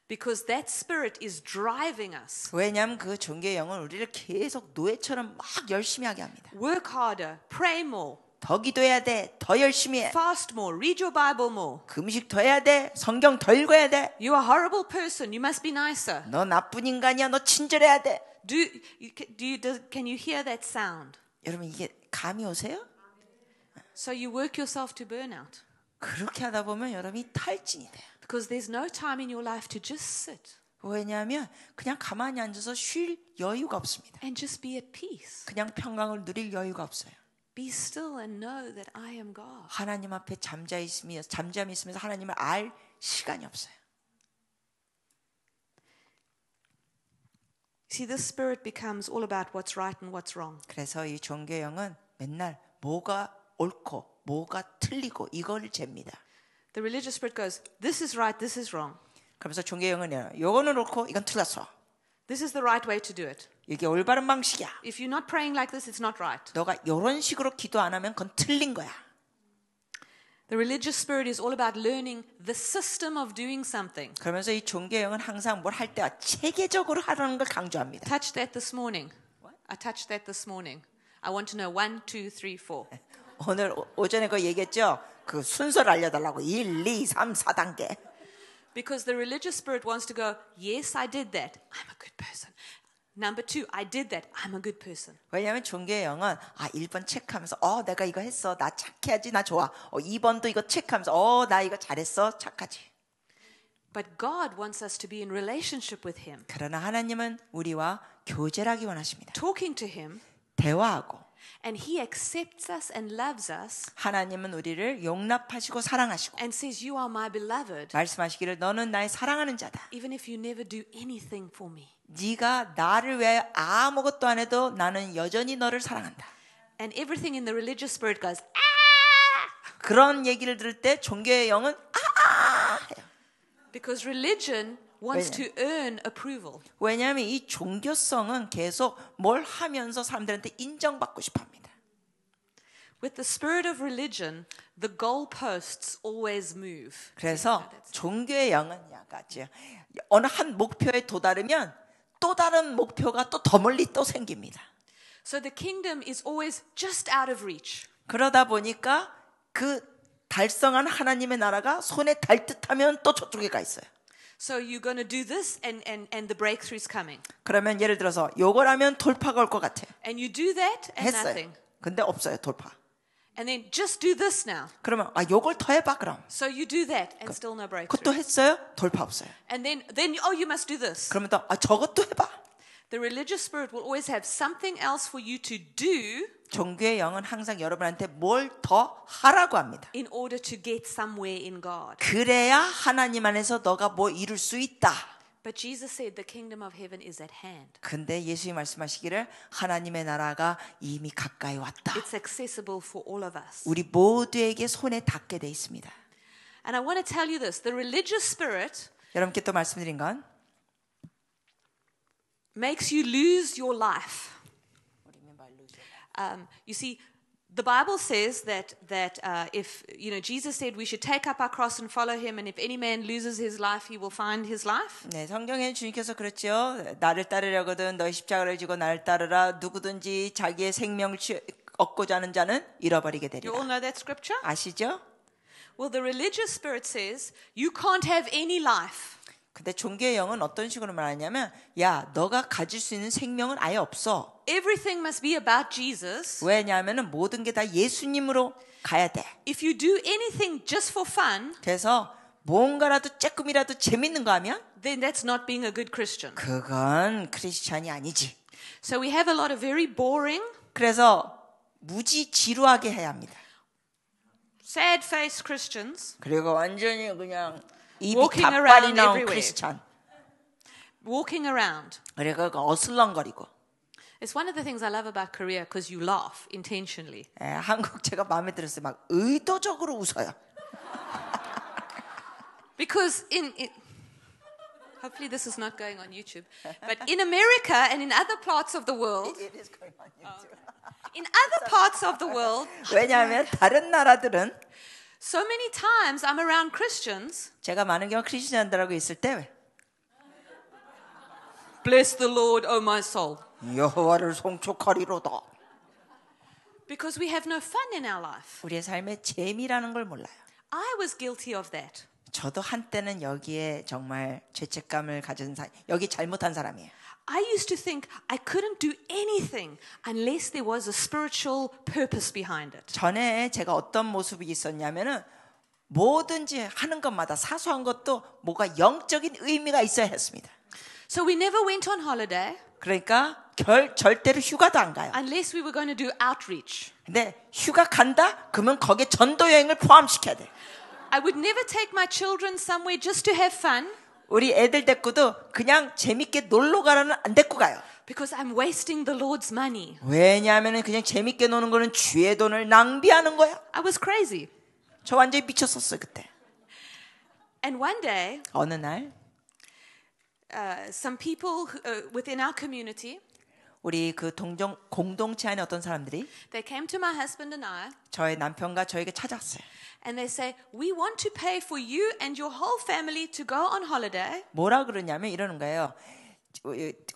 Because that spirit is driving us. 왜냐하면 그 종교의 영은 우리를 계속 노예처럼 막 열심히 하게 합니다. Work harder, pray more, 더 기도해야 돼, 더 열심히 해. fast more, read your Bible more. 금식 더 해야 돼, 성경 더 읽어야 돼. You are a horrible person, you must be nicer. 너 나쁜 인간이야, 너 친절해야 돼. Can you hear that sound? 여러분 이게 감이 오세요? So you work yourself to burnout. 그렇게 하다 보면 여러분이 탈진이 돼요. Because there's no time in your life to just sit 왜냐하면 그냥 가만히 앉아서 쉴 여유가 없습니다. and just be at peace. 그냥 평강을 누릴 여유가 없어요. Be still and know that I am God. 하나님 앞에 잠잠히 있으면서 하나님을 알 시간이 없어요. See, this spirit becomes all about what's right and what's wrong. 그래서 이 종교의 영은 맨날 뭐가 옳고 뭐가 틀리고 이걸 잽니다. The religious spirit goes, this is right, this is wrong. 그러면서 종교의 영은 이거는 옳고 이건 틀렸어. This is the right way to do it. 이게 올바른 방식이야. If you're not praying like this, it's not right. 너가 이런 식으로 기도 안 하면 그건 틀린 거야. The religious spirit is all about learning the system of doing something. 그러면서 이 종교의 영은 항상 뭘 할 때와 체계적으로 하라는 걸 강조합니다. Touch that this morning. I touched that this morning. I want to know 1, 2, 3, 4. 오늘 오전에 그거 얘기했죠? 그 순서를 알려달라고 1, 2, 3, 4단계. Because the religious spirit wants to go, yes, I did that. I'm a good person. Number 2, I did that. I'm a good person. 왜냐하면 종교의 영은 1번 체크하면서 내가 이거 했어. 나 착해야지. 나 좋아. 2번도 이거 체크하면서 나 이거 잘했어. 착하지. But God wants us to be in relationship with Him. 그러나 하나님은 우리와 교제를 하기 원하십니다. Talking to Him. 대화하고. And He accepts us and loves us. 하나님은 우리를 용납하시고 사랑하시고. And says, you are my beloved. 말씀하시기를 너는 나의 사랑하는 자다. Even if you never do anything for me. 네가 나를 위해 아무것도 안 해도 나는 여전히 너를 사랑한다. And everything in the religious spirit goes, 그런 얘기를 들을 때 종교의 영은 해요. Because religion wants to earn approval. 왜냐하면 이 종교성은 계속 뭘 하면서 사람들한테 인정받고 싶어합니다. With the spirit of religion, the goalposts always move. 그래서 종교의 영은 약간죠. 어느 한 목표에 도달하면 또 다른 목표가 또 더 멀리 또 생깁니다. So the kingdom is always just out of reach. 그러다 보니까 그 달성한 하나님의 나라가 손에 닿을 듯하면 또 저쪽에 가 있어요. So you're going to do this and the breakthrough's coming. 그러면 예를 들어서 요걸 하면 돌파가 올 것 같아요. And you do that and 했어요. nothing. 근데 없어요, 돌파. And then just do this now. 그러면 요걸 더 해봐 그럼. So you do that and still no breakthrough. 그것도 했어요? 돌파 없어요. And then you must do this. 그러면 또 저것도 해봐. The religious spirit will always have something else for you to do 종교의 영은 항상 여러분한테 뭘 더 하라고 합니다. in order to get somewhere in God. 그래야 하나님 안에서 너가 뭐 이룰 수 있다. But Jesus said the kingdom of heaven is at hand. 근데 예수님이 말씀하시기를 하나님의 나라가 이미 가까이 왔다. It's accessible for all of us. 우리 모두에게 손에 닿게 돼 있습니다. And I want to tell you this. The religious spirit 여러분께 또 말씀드린 건 makes you lose your life. You see, the Bible says that if Jesus said we should take up our cross and follow Him, and if any man loses his life, he will find his life. 네, 성경에 주님께서 그랬죠. 나를 따르려거든 너희 십자가를 지고 나를 따르라. 누구든지 자기의 생명을 얻고자 하는 자는 잃어버리게 You 되리라. all know that scripture? 아시죠? Well, the religious spirit says you can't have any life. 근데 종교의 영은 어떤 식으로 말하냐면 야, 너가 가질 수 있는 생명은 아예 없어. Everything must be about Jesus. 왜냐하면 모든 게 다 예수님으로 가야 돼. If you do anything just for fun, 그래서 뭔가라도 조금이라도 재밌는 거 하면 then that's not being a good Christian. 그건 크리스찬이 아니지. So we have a lot of very boring, 그래서 무지 지루하게 해야 합니다. sad-faced Christians 그리고 완전히 그냥 입이 Walking 닭발이 around 나온 everywhere. 크리스찬. walking around. 그리고 어슬렁거리고. It's one of the things I love about Korea because you laugh intentionally. 한국 제가 마음에 들었어요. 막 의도적으로 웃어요. Because hopefully this is not going on YouTube, but in America and in other parts of the world, in other parts of the world, 왜냐하면 다른 나라들은 so many times I'm around Christians. 제가 많은 경우 크리스찬들하고 있을 때 Bless the Lord, O my soul. 여호와를 송축하리로다. Because we have no fun in our life. 우리의 삶에 재미라는 걸 몰라요. I was guilty of that. 저도 한때는 여기에 정말 죄책감을 가진 여기 잘못한 사람이에요. I used to think I couldn't do anything unless there was a spiritual purpose behind it. 전에 제가 어떤 모습이 있었냐면은 뭐든지 하는 것마다 사소한 것도 뭐가 영적인 의미가 있어야 했습니다. So we never went on holiday 그러니까 절대로 휴가도 안 가요. unless we were going to do outreach. 근데 휴가 간다? 그러면 거기에 전도 여행을 포함시켜야 돼. I would never take my children somewhere just to have fun 우리 애들 데리고도 그냥 재밌게 놀러 가라는 안 데리고 가요. because I'm wasting the Lord's money. 왜냐하면 그냥 재밌게 노는 거는 주의 돈을 낭비하는 거야. I was crazy. 저 완전히 미쳤었어요 그때. And one day, 어느 날 some people within our community, 우리 그 공동체 안에 어떤 사람들이 they came to my husband and I, 저의 남편과 저에게 찾아왔어요. and they say, we want to pay for you and your whole family to go on holiday. 뭐라 그러냐면 이러는 거예요.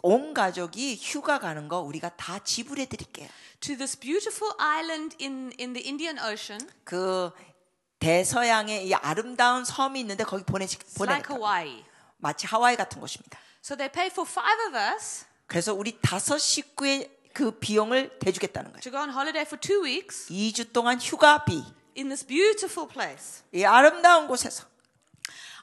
온 가족이 휴가 가는 거 우리가 다 지불해 드릴게요. To this beautiful island in the Indian Ocean. 그 대서양에 이 아름다운 섬이 있는데 거기 It's like 보내겠다. Hawaii. 마치 하와이 같은 곳입니다. So they pay for 5 of us 그래서 우리 5 식구의 그 비용을 대주겠다는 거예요. to go on holiday for 2 weeks 2주 동안 휴가비. in this beautiful place. 이 아름다운 곳에서.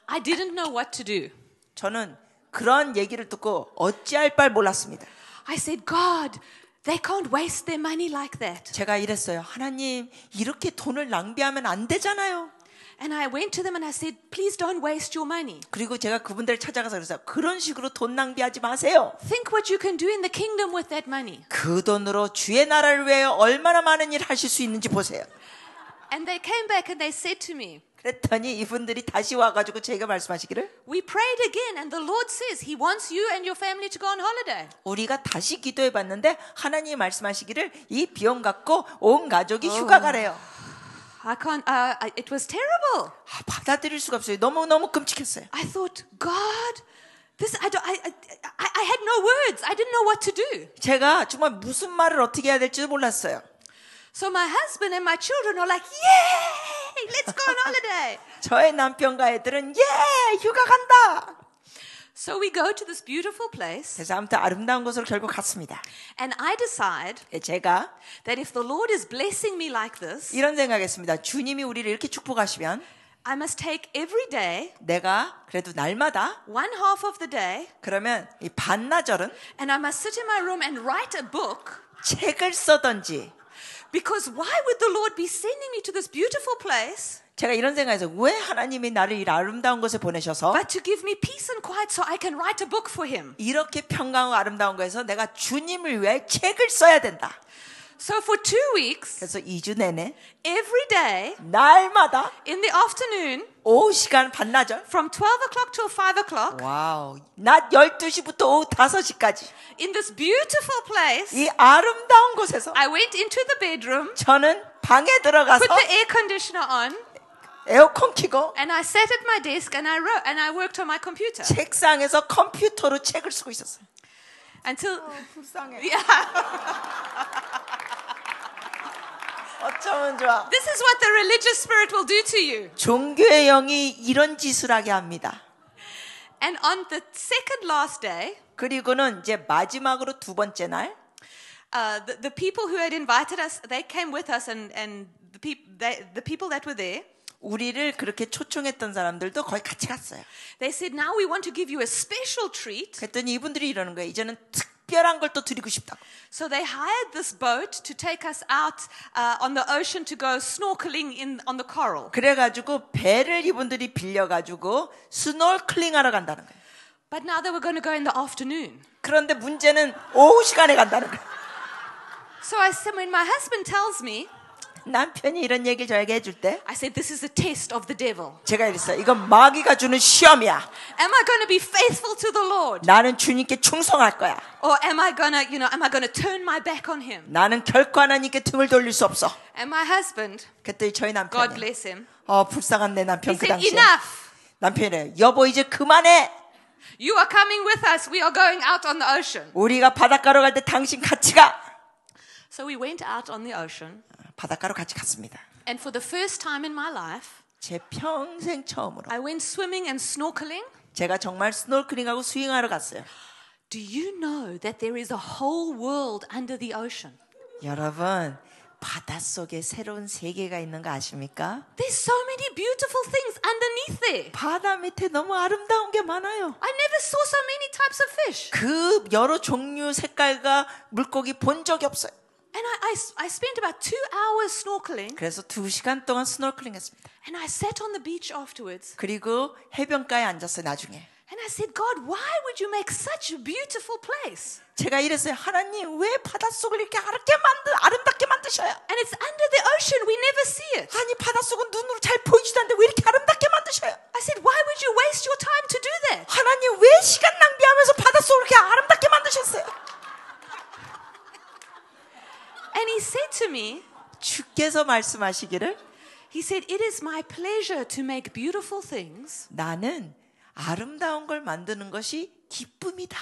I didn't know what to do. 저는 그런 얘기를 듣고 어찌할 바를 몰랐습니다. I said, God, they can't waste their money like that. 제가 이랬어요. 하나님, 이렇게 돈을 낭비하면 안 되잖아요. And I went to them and I said, please don't waste your money. 그리고 제가 그분들을 찾아가서 그랬어요. 그런 식으로 돈 낭비하지 마세요. Think what you can do in the kingdom with that money. 그 돈으로 주의 나라를 위해 얼마나 많은 일을 하실 수 있는지 보세요. And they came back and they said to me, 그랬더니 이분들이 다시 와가지고 제가 말씀하시기를 we prayed again and the Lord says He wants you and your family to go on holiday. 우리가 다시 기도해봤는데 하나님이 말씀하시기를 이 비용 갖고 온 가족이 휴가 가래요. I can't, it was terrible. 받아들일 수가 없어요. 너무너무 끔찍했어요. I thought, God, this, I had no words. I didn't know what to do. 제가 정말 무슨 말을 어떻게 해야 될지도 몰랐어요. So my husband and my children are like, yay, let's go on holiday. 저의 남편과 애들은 예 휴가 간다. So we go to this beautiful place. 그래서 아무튼 아름다운 곳으로 결국 갔습니다. And I decide 제가 that if the Lord is blessing me like this, 이런 생각했습니다. 주님이 우리를 이렇게 축복하시면 I must take every day, 내가 그래도 날마다 one half of the day, 그러면 이 반나절은 and I must sit in my room and write a book. 책을 써든지 Because why would the Lord be sending me to this beautiful place, 제가 이런 생각해서 왜 하나님이 나를 이 아름다운 곳에 보내셔서 but to give me peace and quiet so I can write a book for Him? 이렇게 평강하고 아름다운 곳에서 내가 주님을 위해 책을 써야 된다. So for 2 weeks, 그래서 2주 내내 every day, 날마다 in the afternoon, 오후 시간 반나절 from 12 o'clock till 5 o'clock, 와우 낮 12시부터 오후 5시까지 in this beautiful place, 이 아름다운 곳에서 I went into the bedroom, 저는 방에 들어가서 put the air conditioner on, 에어컨 켜고 and I sat at my desk and I wrote and I worked on my computer 책상에서 컴퓨터로 책을 쓰고 있었어요. until 불쌍해. yeah. 어쩌면 좋아. This is what the religious spirit will do to you. 종교의 영이 이런 짓을 하게 합니다. And on the second last day, 그리고는 이제 마지막으로 두 번째 날 the people who had invited us, they came with us, and the people that were there, 우리를 그렇게 초청했던 사람들도 거의 같이 갔어요. they said, now we want to give you a special treat. 그랬더니 이분들이 이러는 거예요. 이제는 특별한 걸 또 드리고 싶다고. So they hired this boat to take us out on the ocean to go snorkeling on the coral. 그래가지고 배를 이분들이 빌려가지고 스노클링하러 간다는 거예요. But now they were going to go in the afternoon. 그런데 문제는 오후 시간에 간다는 거예요. So I said, when my husband tells me, 남편이 이런 얘기를 저에게 해줄 때 I said, this is a test of the devil. 제가 이랬어요. 이건 마귀가 주는 시험이야. Am I going to be faithful to the Lord? 나는 주님께 충성할 거야. Or am I going to, am I going to turn my back on him? 나는 결코 하나님께 등을 돌릴 수 없어. And my husband, 그랬더니 저희 God 남편이 bless him, 불쌍한 내 남편 he 그 said, 당시에 enough. 남편이래요. 여보 이제 그만해. You are coming with us. We are going out on the ocean. 우리가 바닷가로 갈 때 당신 같이 가. So we went out on the ocean. 바닷가로 같이 갔습니다. And for the first time in my life, 제 평생 처음으로 I went swimming and snorkeling. 제가 정말 스노클링하고 스윙하러 갔어요. Do you know that there is a whole world under the ocean? 여러분 바닷속에 새로운 세계가 있는 거 아십니까? There's so many beautiful things underneath there. 바다 밑에 너무 아름다운 게 많아요. I never saw so many types of fish. 그 여러 종류 색깔과 물고기 본 적이 없어요. And I spent about 2 hours snorkeling. 그래서 2시간 동안 스노클링 했습니다. And I sat on the beach afterwards. 그리고 해변가에 앉았어요 나중에. And I said, God, why would you make such a beautiful place? 제가 이랬어요. 하나님 왜 바닷속을 이렇게 아름답게 만드셔요? And it's under the ocean. We never see it. 아니 바닷속은 눈으로 잘 보이지도 않는데 왜 이렇게 아름답게 만드셔요? I said, why would you waste your time to do that? 하나님 왜 시간 낭비하면서 바닷속을 이렇게 아름답게 만드셨어요? And he said to me, 주께서 말씀하시기를 he said, it is my pleasure to make beautiful things 나는 아름다운 걸 만드는 것이 기쁨이다.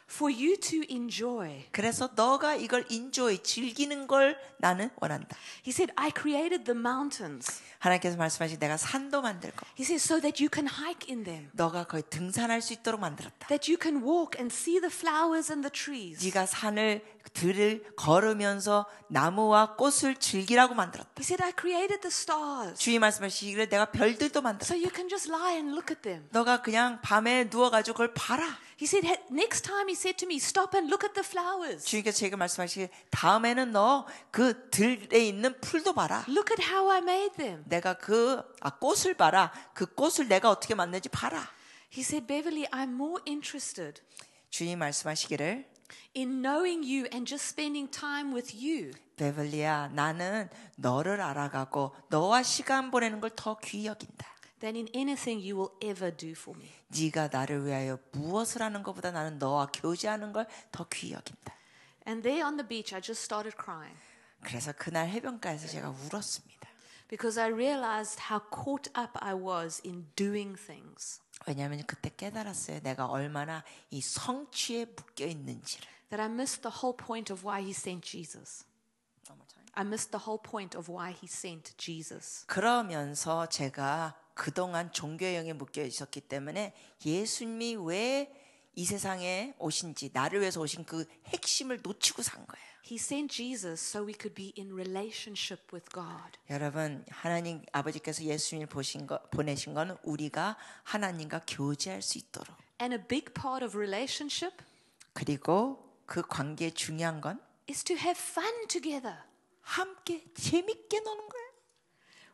for you to enjoy. 그래서 너가 이걸 인조해 즐기는 걸 나는 원한다. He said, I created the mountains. 하나님께서 말씀하신 내가 산도 만들고 He says, so that you can hike in them. 너가 거기 등산할 수 있도록 만들었다. That you can walk and see the flowers and the trees. 네가 들을 걸으면서 나무와 꽃을 즐기라고 만들었다. He said, I created the stars. 주님 말씀하시기를 내가 별들도 만들었다. So you can just lie and look at them. 너가 그냥 밤에 누워가지고 그걸 봐라. He said, next time he said to me, stop and look at the flowers. 주님께서 제가 말씀하시기를 다음에는 너 그 들에 있는 풀도 봐라. Look at how I made them. 내가 꽃을 봐라. 그 꽃을 내가 어떻게 만드는지 봐라. He said, Beverly, I'm more interested 주님 말씀하시기를 in knowing you and just spending time with you. 베벌리야, 나는 너를 알아가고 너와 시간 보내는 걸 더 귀히 여긴다. Than in anything you will ever do for me. 네가 나를 위하여 무엇을 하는 것보다 나는 너와 교제하는 걸 더 귀히 여긴다. And there on the beach, I just started crying 그래서 그날 해변가에서 제가 울었습니다. because I realized how caught up I was in doing things. 왜냐하면 그때 깨달았어요. 내가 얼마나 이 성취에 묶여 있는지를. That I missed the whole point of why he sent Jesus. I missed the whole point of why he sent Jesus. 그러면서 제가 그동안 종교의 영에 묶여 있었기 때문에 예수님이 왜 이 세상에 오신지 나를 위해서 오신 그 핵심을 놓치고 산 거예요. He sent Jesus so we could be in relationship with God. 여러분, 하나님 아버지께서 예수님을 보내신 건 우리가 하나님과 교제할 수 있도록. And a big part of relationship 그리고 그 관계의 중요한 건 is to have fun together. 함께 재밌게 노는 거예요.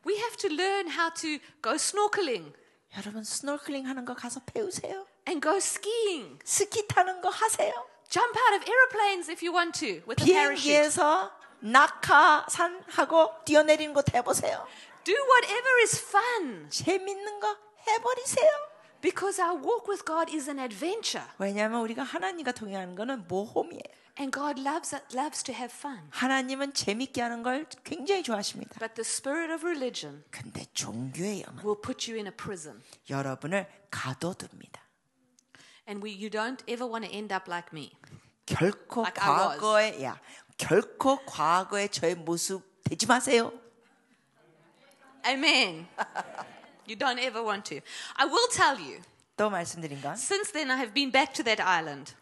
We have to learn how to go snorkeling 여러분, 스노클링 하는 거 가서 배우세요. and go skiing. 스키 타는 거 하세요. Jump out of airplanes if you want to with a parachute. 비행기에서 낙하산하고 뛰어내리는 거 해보세요. Do whatever is fun 재밌는 거 해버리세요. because our walk with God is an adventure. 왜냐하면 우리가 하나님과 동행하는 거는 모험이에요. And God loves to have fun. 하나님은 재밌게 하는 걸 굉장히 좋아하십니다. But the spirit of religion 근데 종교의 영은 will put you in a prison. 여러분을 가둬둡니다. And you don't ever want to end up like me. 결코 Like I was. 결코 과거의 저의 모습 되지 마세요. Amen. You don't ever want to. I will tell you, 또 말씀드린 건 since then I have been back to that island.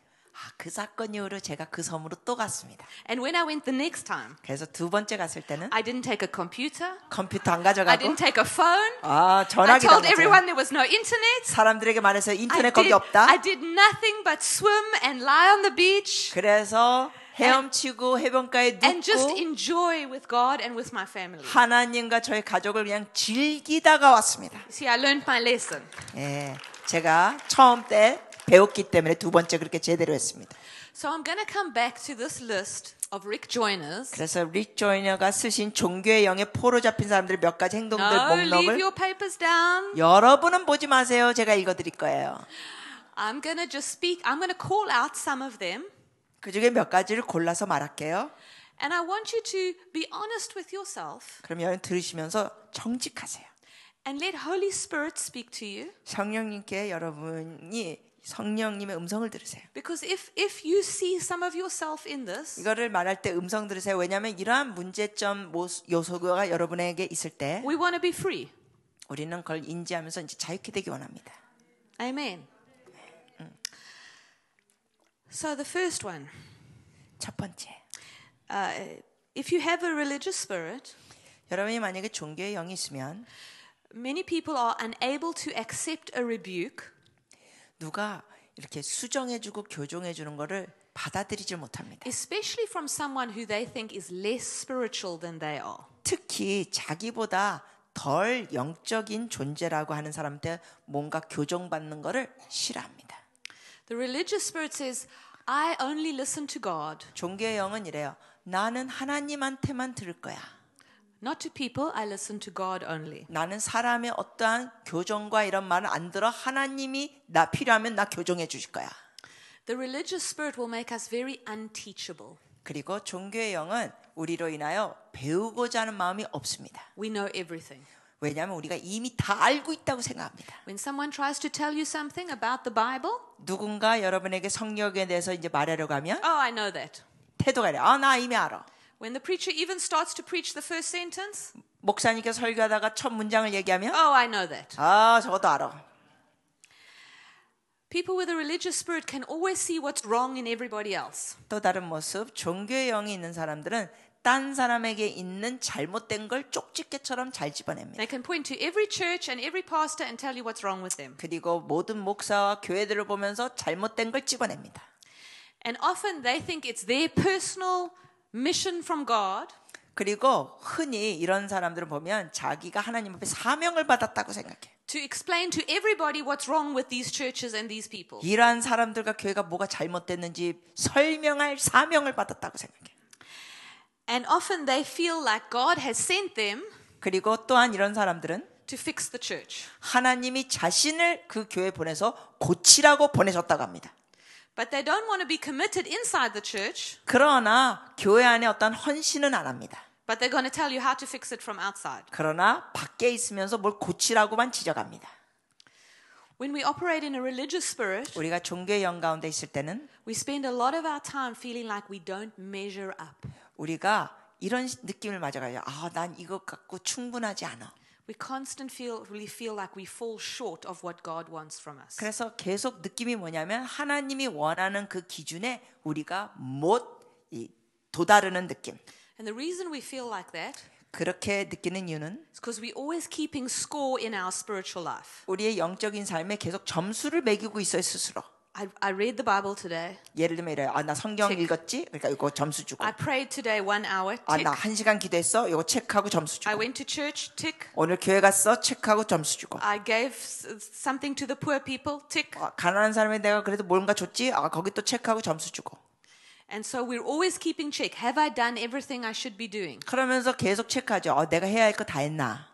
그 사건 이후로 제가 그 섬으로 또 갔습니다. And when I went the next time, 그래서 두 번째 갔을 때는 I didn't take a computer. 컴퓨터 안 I 가져가고 didn't take a phone. I 전화기도 안 told everyone there was no internet. 사람들에게 말해서 인터넷 거기 없다. I did nothing but swim and lie on the beach 그래서 헤엄치고 해변가에 and just 눕고 enjoy with God and with my family. 하나님과 저희 가족을 그냥 즐기다가 왔습니다. See, I learned my lesson. 예, 제가 처음 때 배웠기 때문에 두 번째 그렇게 제대로 했습니다. So I'm going to come back to this list of Rick Joyners. 그래서 릭 조이너가 쓰신 종교의 영에 포로 잡힌 사람들의 몇 가지 행동들 No, leave 목록을 your papers down. 여러분은 보지 마세요. 제가 읽어드릴 거예요. I'm going to just speak. I'm going to call out some of them. 그 중에 몇 가지를 골라서 말할게요. And I want you to be honest with yourself 그럼 여러분 들으시면서 정직하세요. and let Holy Spirit speak to you. 성령님께 여러분이 성령님의 음성을 들으세요. Because if you see some of yourself in this, 이거를 말할 때 음성 들으세요. 왜냐하면 이러한 문제점 요소가 여러분에게 있을 때 we want to be free. 우리는 그걸 인지하면서 이제 자유케 되기 원합니다. Amen. So the first one, 첫 번째, if you have a religious spirit, 여러분이 만약에 종교의 영이 있으면 many people are unable to accept a rebuke 누가 이렇게 수정해주고 교정해주는 거를 받아들이질 못합니다. especially from someone who they think is less spiritual than they are. 특히 자기보다 덜 영적인 존재라고 하는 사람한테 뭔가 교정받는 거를 싫어합니다. The religious spirit says, I only listen to God. 종교의 영은 이래요. 나는 하나님한테만 들을 거야. Not to people, I listen to God only. 나는 사람의 어떠한 교정과 이런 말은 안 들어. 하나님이 나 필요하면 나 교정해 주실 거야. The religious spirit will make us very unteachable. 그리고 종교의 영은 우리로 인하여 배우고자 하는 마음이 없습니다. We know everything. 왜냐하면 우리가 이미 다 알고 있다고 생각합니다. When someone tries to tell you something about the Bible, 누군가 여러분에게 성경에 대해서 이제 말하려고 하면 oh, I know that. 태도가 이래. 나 이미 알아. When the preacher even starts to preach the first sentence, 목사님께서 설교하다가 첫 문장을 얘기하면 oh, I know that. 저것도 알아. People with a religious spirit can always see what's wrong in everybody else. 또 다른 모습, 종교의 영이 있는 사람들은 딴 사람에게 있는 잘못된 걸 쪽집게처럼 잘 집어냅니다. They can point to every church and every pastor and tell you what's wrong with them. 그리고 모든 목사와 교회들을 보면서 잘못된 걸 집어냅니다. And often they think it's their personal mission from God. 그리고 흔히 이런 사람들을 보면 자기가 하나님 앞에 사명을 받았다고 생각해. To explain to everybody what's wrong with these churches and these people. 이러한 사람들과 교회가 뭐가 잘못됐는지 설명할 사명을 받았다고 생각해. And often they feel like God has sent them 그리고 또한 이런 사람들은 to fix the church. 하나님이 자신을 그 교회에 보내서 고치라고 보내셨다고 합니다. But they don't want to be committed inside the church, 그러나 교회 안에 어떤 헌신은 안 합니다. but they're going to tell you how to fix it from outside. 그러나 밖에 있으면서 뭘 고치라고만 지적합니다. When we operate in a religious spirit, 우리가 종교의 영 가운데 있을 때는 we spend a lot of our time feeling like we don't measure up. 우리가 이런 느낌을 맞아가요. 난 이것 갖고 충분하지 않아. We constantly feel like we fall short of what God wants from us. 그래서 계속 느낌이 뭐냐면 하나님이 원하는 그 기준에 우리가 못 도다르는 느낌. And the reason we feel like that 그렇게 느끼는 이유는 is because we're always keeping score in our spiritual life. 우리의 영적인 삶에 계속 점수를 매기고 있어요 스스로. I read the Bible today. 예를 들면 이래요. 나 성경 체크. 읽었지? 그러니까 이거 점수 주고. I prayed today 1 hour. Tick. 나 1시간 기도했어? 이거 체크하고 점수 I 주고. went to church. Tick. 오늘 교회 갔어? 체크하고 점수 주고. I gave something to the poor people. Tick. 가난한 사람에 내가 그래도 뭔가 줬지? 거기 또 체크하고 점수 주고. And so we're always keeping check. Have I done everything I should be doing? 그러면서 계속 체크하죠. 내가 해야 할 거 다 했나?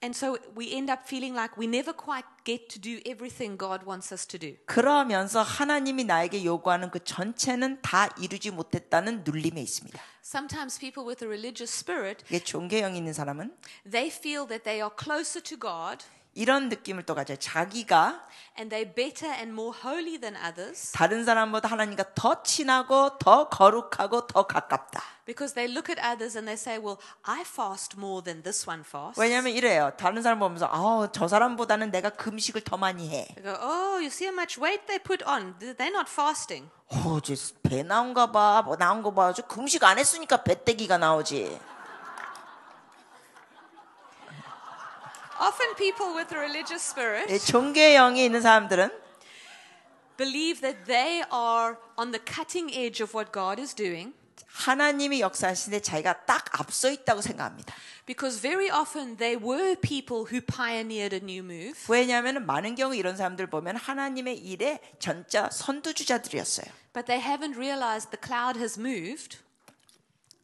And so we end up feeling like we never quite get to do everything God wants us to do. 그러면서 하나님이 나에게 요구하는 그 전체는 다 이루지 못했다는 눌림에 있습니다. Sometimes people with a religious spirit, 이게 종교형이 있는 사람은 they feel that they are closer to God 이런 느낌을 또 가져요. 자기가 and they're better and more holy than others 다른 사람보다 하나님과 더 친하고 더 거룩하고 더 가깝다. because they look at others and they say, well, I fast more than this one fasts. 왜냐하면 이래요. 다른 사람 보면서 저 사람보다는 내가 금식을 더 많이 해. They go, oh, you see how much weight they put on. They're not fasting. 쟤 배 나온가 봐. 뭐 나온 거 봐. 저 금식 안 했으니까 배때기가 나오지. Often people with a religious spirit 종교의 영이 있는 사람들은 believe that they are on the cutting edge of what God is doing 하나님이 역사하시는데 자기가 딱 앞서 있다고 생각합니다. because very often they were people who pioneered a new move. 왜냐하면 많은 경우 이런 사람들 보면 하나님의 일에 전자 선두주자들이었어요. But they haven't realized the cloud has moved.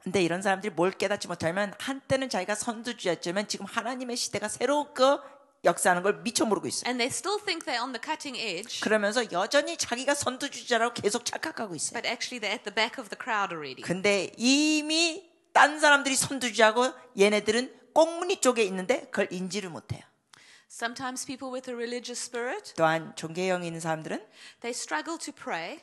근데 이런 사람들이 뭘 깨닫지 못하면 한때는 자기가 선두주자였지만 지금 하나님의 시대가 새롭게 역사하는 걸 미처 모르고 있어요. And they still think they're on the cutting edge. 그러면서 여전히 자기가 선두주자라고 계속 착각하고 있어요. But actually they're at the back of the crowd already. 근데 이미 딴 사람들이 선두주자고 얘네들은 꽁무니 쪽에 있는데 그걸 인지를 못해요. Sometimes people with a religious spirit, 또한 종교형이 있는 사람들은 they struggle to pray.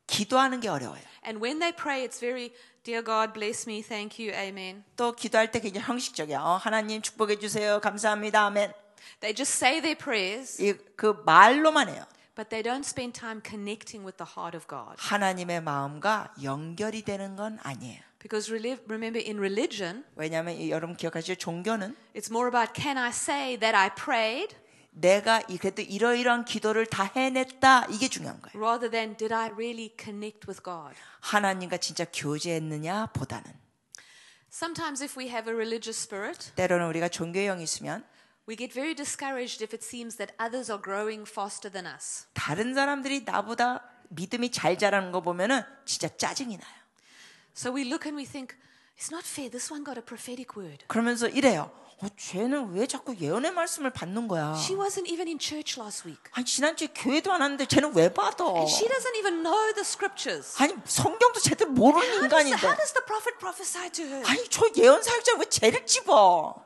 기도하는 게 어려워요. And when they pray, it's very, dear God, bless me, thank you, amen. 또 기도할 때 굉장히 형식적이야. 하나님 축복해 주세요. 감사합니다. 아멘. They just say their prayers, 그 말로만 해요. but they don't spend time connecting with the heart of God. 하나님의 마음과 연결이 되는 건 아니에요. Because remember, in religion, 왜냐하면 여러분 기억하시죠? 종교는 it's more about, can I say that I prayed? 내가 그래도 이러이러한 기도를 다 해냈다. 이게 중요한 거예요. Rather than, did I really connect with God? 하나님과 진짜 교제했느냐 보다는 Sometimes if we have a religious spirit, 때로는 우리가 종교의 영이 있으면 we get very discouraged if it seems that others are growing faster than us. 다른 사람들이 나보다 믿음이 잘 자라는 거 보면은 진짜 짜증이 나요. So we look and we think, it's not fair. This one got a prophetic word. 그러면서 이래요. 쟤는 왜 자꾸 예언의 말씀을 받는 거야? She wasn't even in church last week. 아니 지난주에 교회도 안 왔는데 쟤는 왜 받아? And she doesn't even know the scriptures. 아니 성경도 제대로 모르는 인간인데. How does the prophet prophesy to her? 아니 저 예언 사역자 왜 쟤를 집어?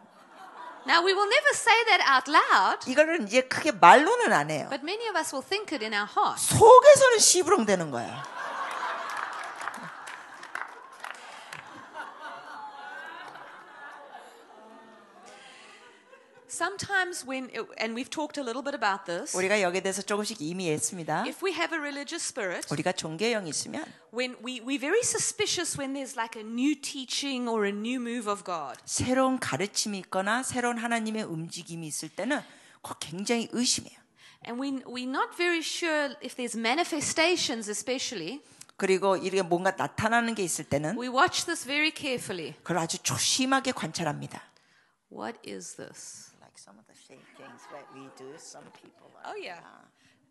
Now we will never say that out loud, 이거를 이제 크게 말로는 안 해요. but many of us will think it in our heart. 속에서는 시부렁 되는 거야. Sometimes and we've talked a little bit about this, 우리가 여기에 대해서 조금씩 이미 했습니다. if we have a religious spirit, 우리가 종교형이 있으면 when we're very suspicious when there's like a new teaching or a new move of God. 새로운 가르침이 있거나 새로운 하나님의 움직임이 있을 때는 그거 굉장히 의심해요. And we're not very sure if there's manifestations especially. 그리고 이렇게 뭔가 나타나는 게 있을 때는 we watch this very carefully. 그걸 아주 조심하게 관찰합니다. What is this? Like some of the shakings that we do, some people. Oh, yeah.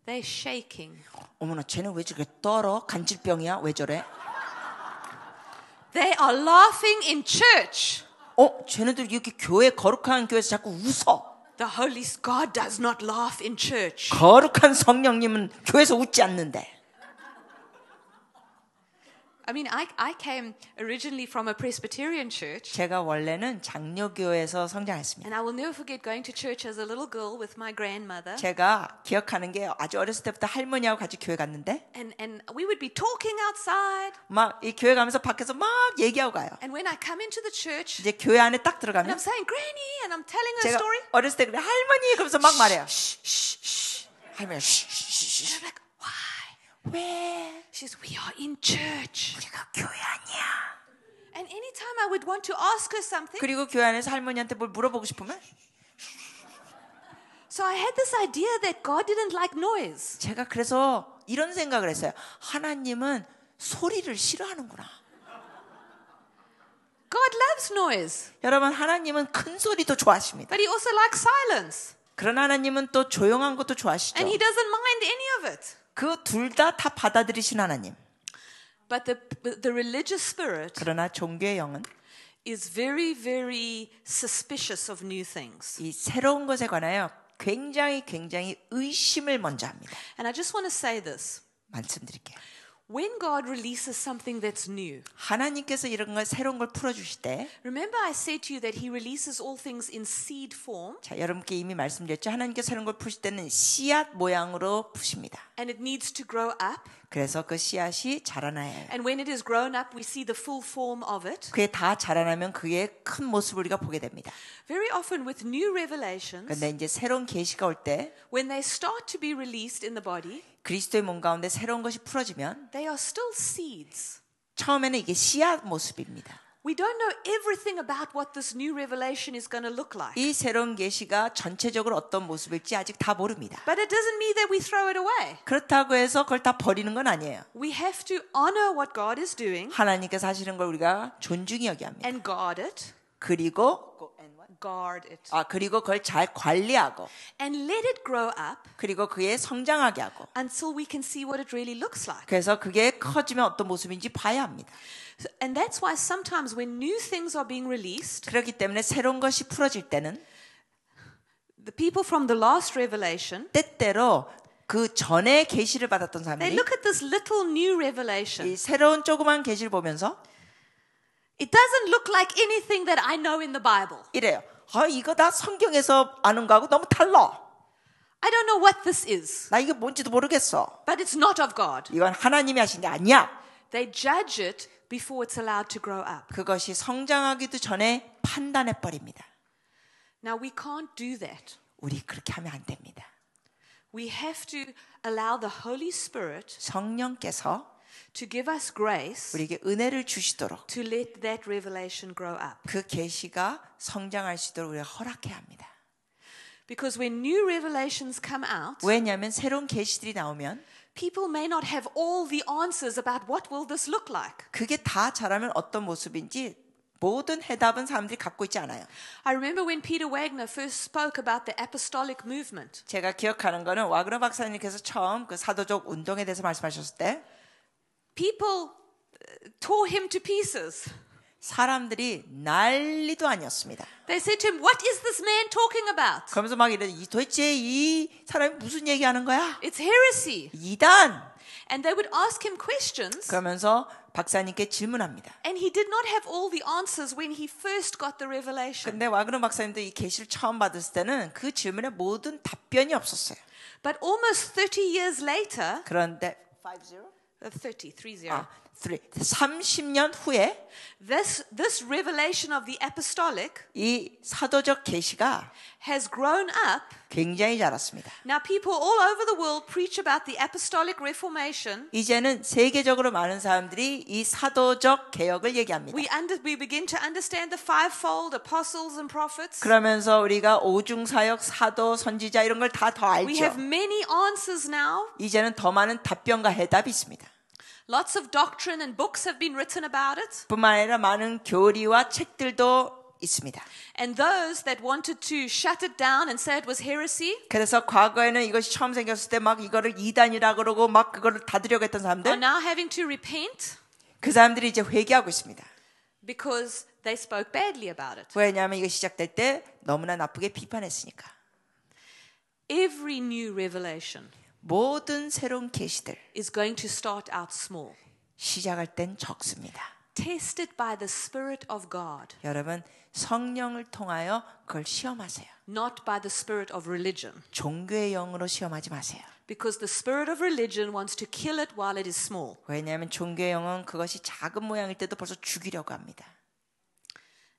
They're shaking. 어머나, 쟤는 왜 저렇게 떨어? 간질병이야? 왜 저래? They are laughing in church. 쟤네들 이렇게 교회 거룩한 교회에서 자꾸 웃어. The Holy God does not laugh in church. 거룩한 성령님은 교회에서 웃지 않는데. I mean, I came originally from a Presbyterian church. 제가 원래는 장로교회에서 성장했습니다. And I will never forget going to church as a little girl with my grandmother. 제가 기억하는 게 아주 어렸을 때부터 할머니하고 같이 교회 갔는데 And we would be talking outside. 막 이 교회 가면서 밖에서 막 얘기하고 가요. And when I come into the church, 이제 교회 안에 딱 and 들어가면 I'm saying, Granny, and I'm telling her a 제가 story. 어렸을 때 그래 할머니 그러면서 막 말해요. 할머니 And I'm like, why? 왜 She says, we are in church. 우리가 교회 아니야? And anytime I would want to ask her something, 그리고 교회 안에서 할머니한테 뭘 물어보고 싶으면 so I had this idea that God didn't like noise. 제가 그래서 이런 생각을 했어요. 하나님은 소리를 싫어하는구나. God loves noise, 여러분 하나님은 큰 소리도 좋아하십니다. but he also likes silence. 그러나 하나님은 또 조용한 것도 좋아하시죠. And he doesn't mind any of it. 그 둘 다 받아들이신 하나님. But the religious spirit 그러나 종교의 영은 is very, very suspicious of new things. 이 새로운 것에 관하여 굉장히 의심을 먼저 합니다. And I just want to say this. 말씀드릴게요. When God releases something that's new, 하나님께서 이런 걸 새로운 걸 풀어주실 때, remember I said to you that he releases all things in seed form, 자 여러분께 이미 말씀드렸죠. 하나님께서 새로운 걸 푸실 때는 씨앗 모양으로 푸십니다. and it needs to grow up. 그래서 그 씨앗이 자라나야 해요. And when it is grown up, we see the full form of it. 그게 다 자라나면 그의 큰 모습을 우리가 보게 됩니다. Very often with new revelations, 그런데 이제 새로운 계시가 올 때 when they start to be released in the body, 그리스도의 몸 가운데 새로운 것이 풀어지면 they are still seeds. 처음에는 이게 씨앗 모습입니다. We don't know everything about what this new revelation is going to look like. 이 새로운 계시가 전체적으로 어떤 모습일지 아직 다 모릅니다. But it doesn't mean that we throw it away. 그렇다고 해서 그걸 다 버리는 건 아니에요. We have to honor what God is doing 하나님께서 하시는 걸 우리가 존중히 여겨야 합니다. and guard it. 그리고 Guard it. 그리고 그걸 잘 관리하고 And let it grow up 그리고 그게 성장하게 하고 until we can see what it really looks like. 그래서 그게 커지면 어떤 모습인지 봐야 합니다. And that's why sometimes when new things are being released, 그렇기 때문에 새로운 것이 풀어질 때는 the people from the last revelation, 때때로 그 전에 계시를 받았던 they 사람들이 look at this little new revelation. 이 새로운 조그만 계시를 보면서 It doesn't look like anything that I know in the Bible. 이래요. 이거 다 성경에서 아는 거하고 너무 달라. I don't know what this is, 나 이게 뭔지도 모르겠어. but it's not of God. 이건 하나님이 하신 게 아니야. They judge it before it's allowed to grow up. 그것이 성장하기도 전에 판단해 버립니다. Now we can't do that. 우리 그렇게 하면 안 됩니다. We have to allow the Holy Spirit 성령께서 to give us grace 우리에게 은혜를 주시도록 to let that revelation grow up. 그 계시가 성장할 수 있도록 우리가 허락해야 합니다. Because when new revelations come out, 왜냐하면 새로운 계시들이 나오면 people may not have all the answers about what will this look like. 그게 다 자라면 어떤 모습인지 모든 해답은 사람들이 갖고 있지 않아요. I remember when Peter Wagner first spoke about the apostolic movement. 제가 기억하는 거는 와그너 박사님께서 처음 그 사도적 운동에 대해서 말씀하셨을 때 People tore him to pieces. 사람들이 난리도 아니었습니다. They said to him, "What is this man talking about? 그러면서 막 도대체 이 사람이 무슨 얘기하는 거야? It's heresy." 이단. And they would ask him questions, 그러면서 박사님께 질문합니다. and he did not have all the answers when he first got the revelation. 근데 와그너 박사님도 이 계시를 처음 받았을 때는 그 질문에 모든 답변이 없었어요. But almost 30 years later, 그런데 30년 후에 this revelation of the apostolic 이 사도적 계시가 has grown up. 굉장히 자랐습니다. Now people all over the world preach about the apostolic reformation. 이제는 세계적으로 많은 사람들이 이 사도적 개혁을 얘기합니다. We begin to understand the fivefold apostles and prophets. 그러면서 우리가 오중사역, 사도, 선지자 이런 걸 다 더 We have 알죠. many answers now. 이제는 더 많은 답변과 해답이 있습니다. Lots of doctrine and books have been written about it. 뿐만 아니라 많은 교리와 책들도 있습니다. And those that wanted to shut it down and say it was heresy 그래서 과거에는 이것이 처음 생겼을 때 막 이거를 이단이라 그러고 막 그거를 닫으려고 했던 are 사람들, now having to repent 그 사람들이 이제 회개하고 있습니다. because they spoke badly about it. 왜냐하면 이거 시작될 때 너무나 나쁘게 비판했으니까. Every new revelation 모든 새로운 계시들 is going to start out small. 시작할 땐 적습니다. Tested by the Spirit of God, 여러분 성령을 통하여 그걸 시험하세요. not by the spirit of religion. 종교의 영으로 시험하지 마세요. Because the spirit of religion wants to kill it while it is small. 왜냐하면 종교의 영은 그것이 작은 모양일 때도 벌써 죽이려고 합니다.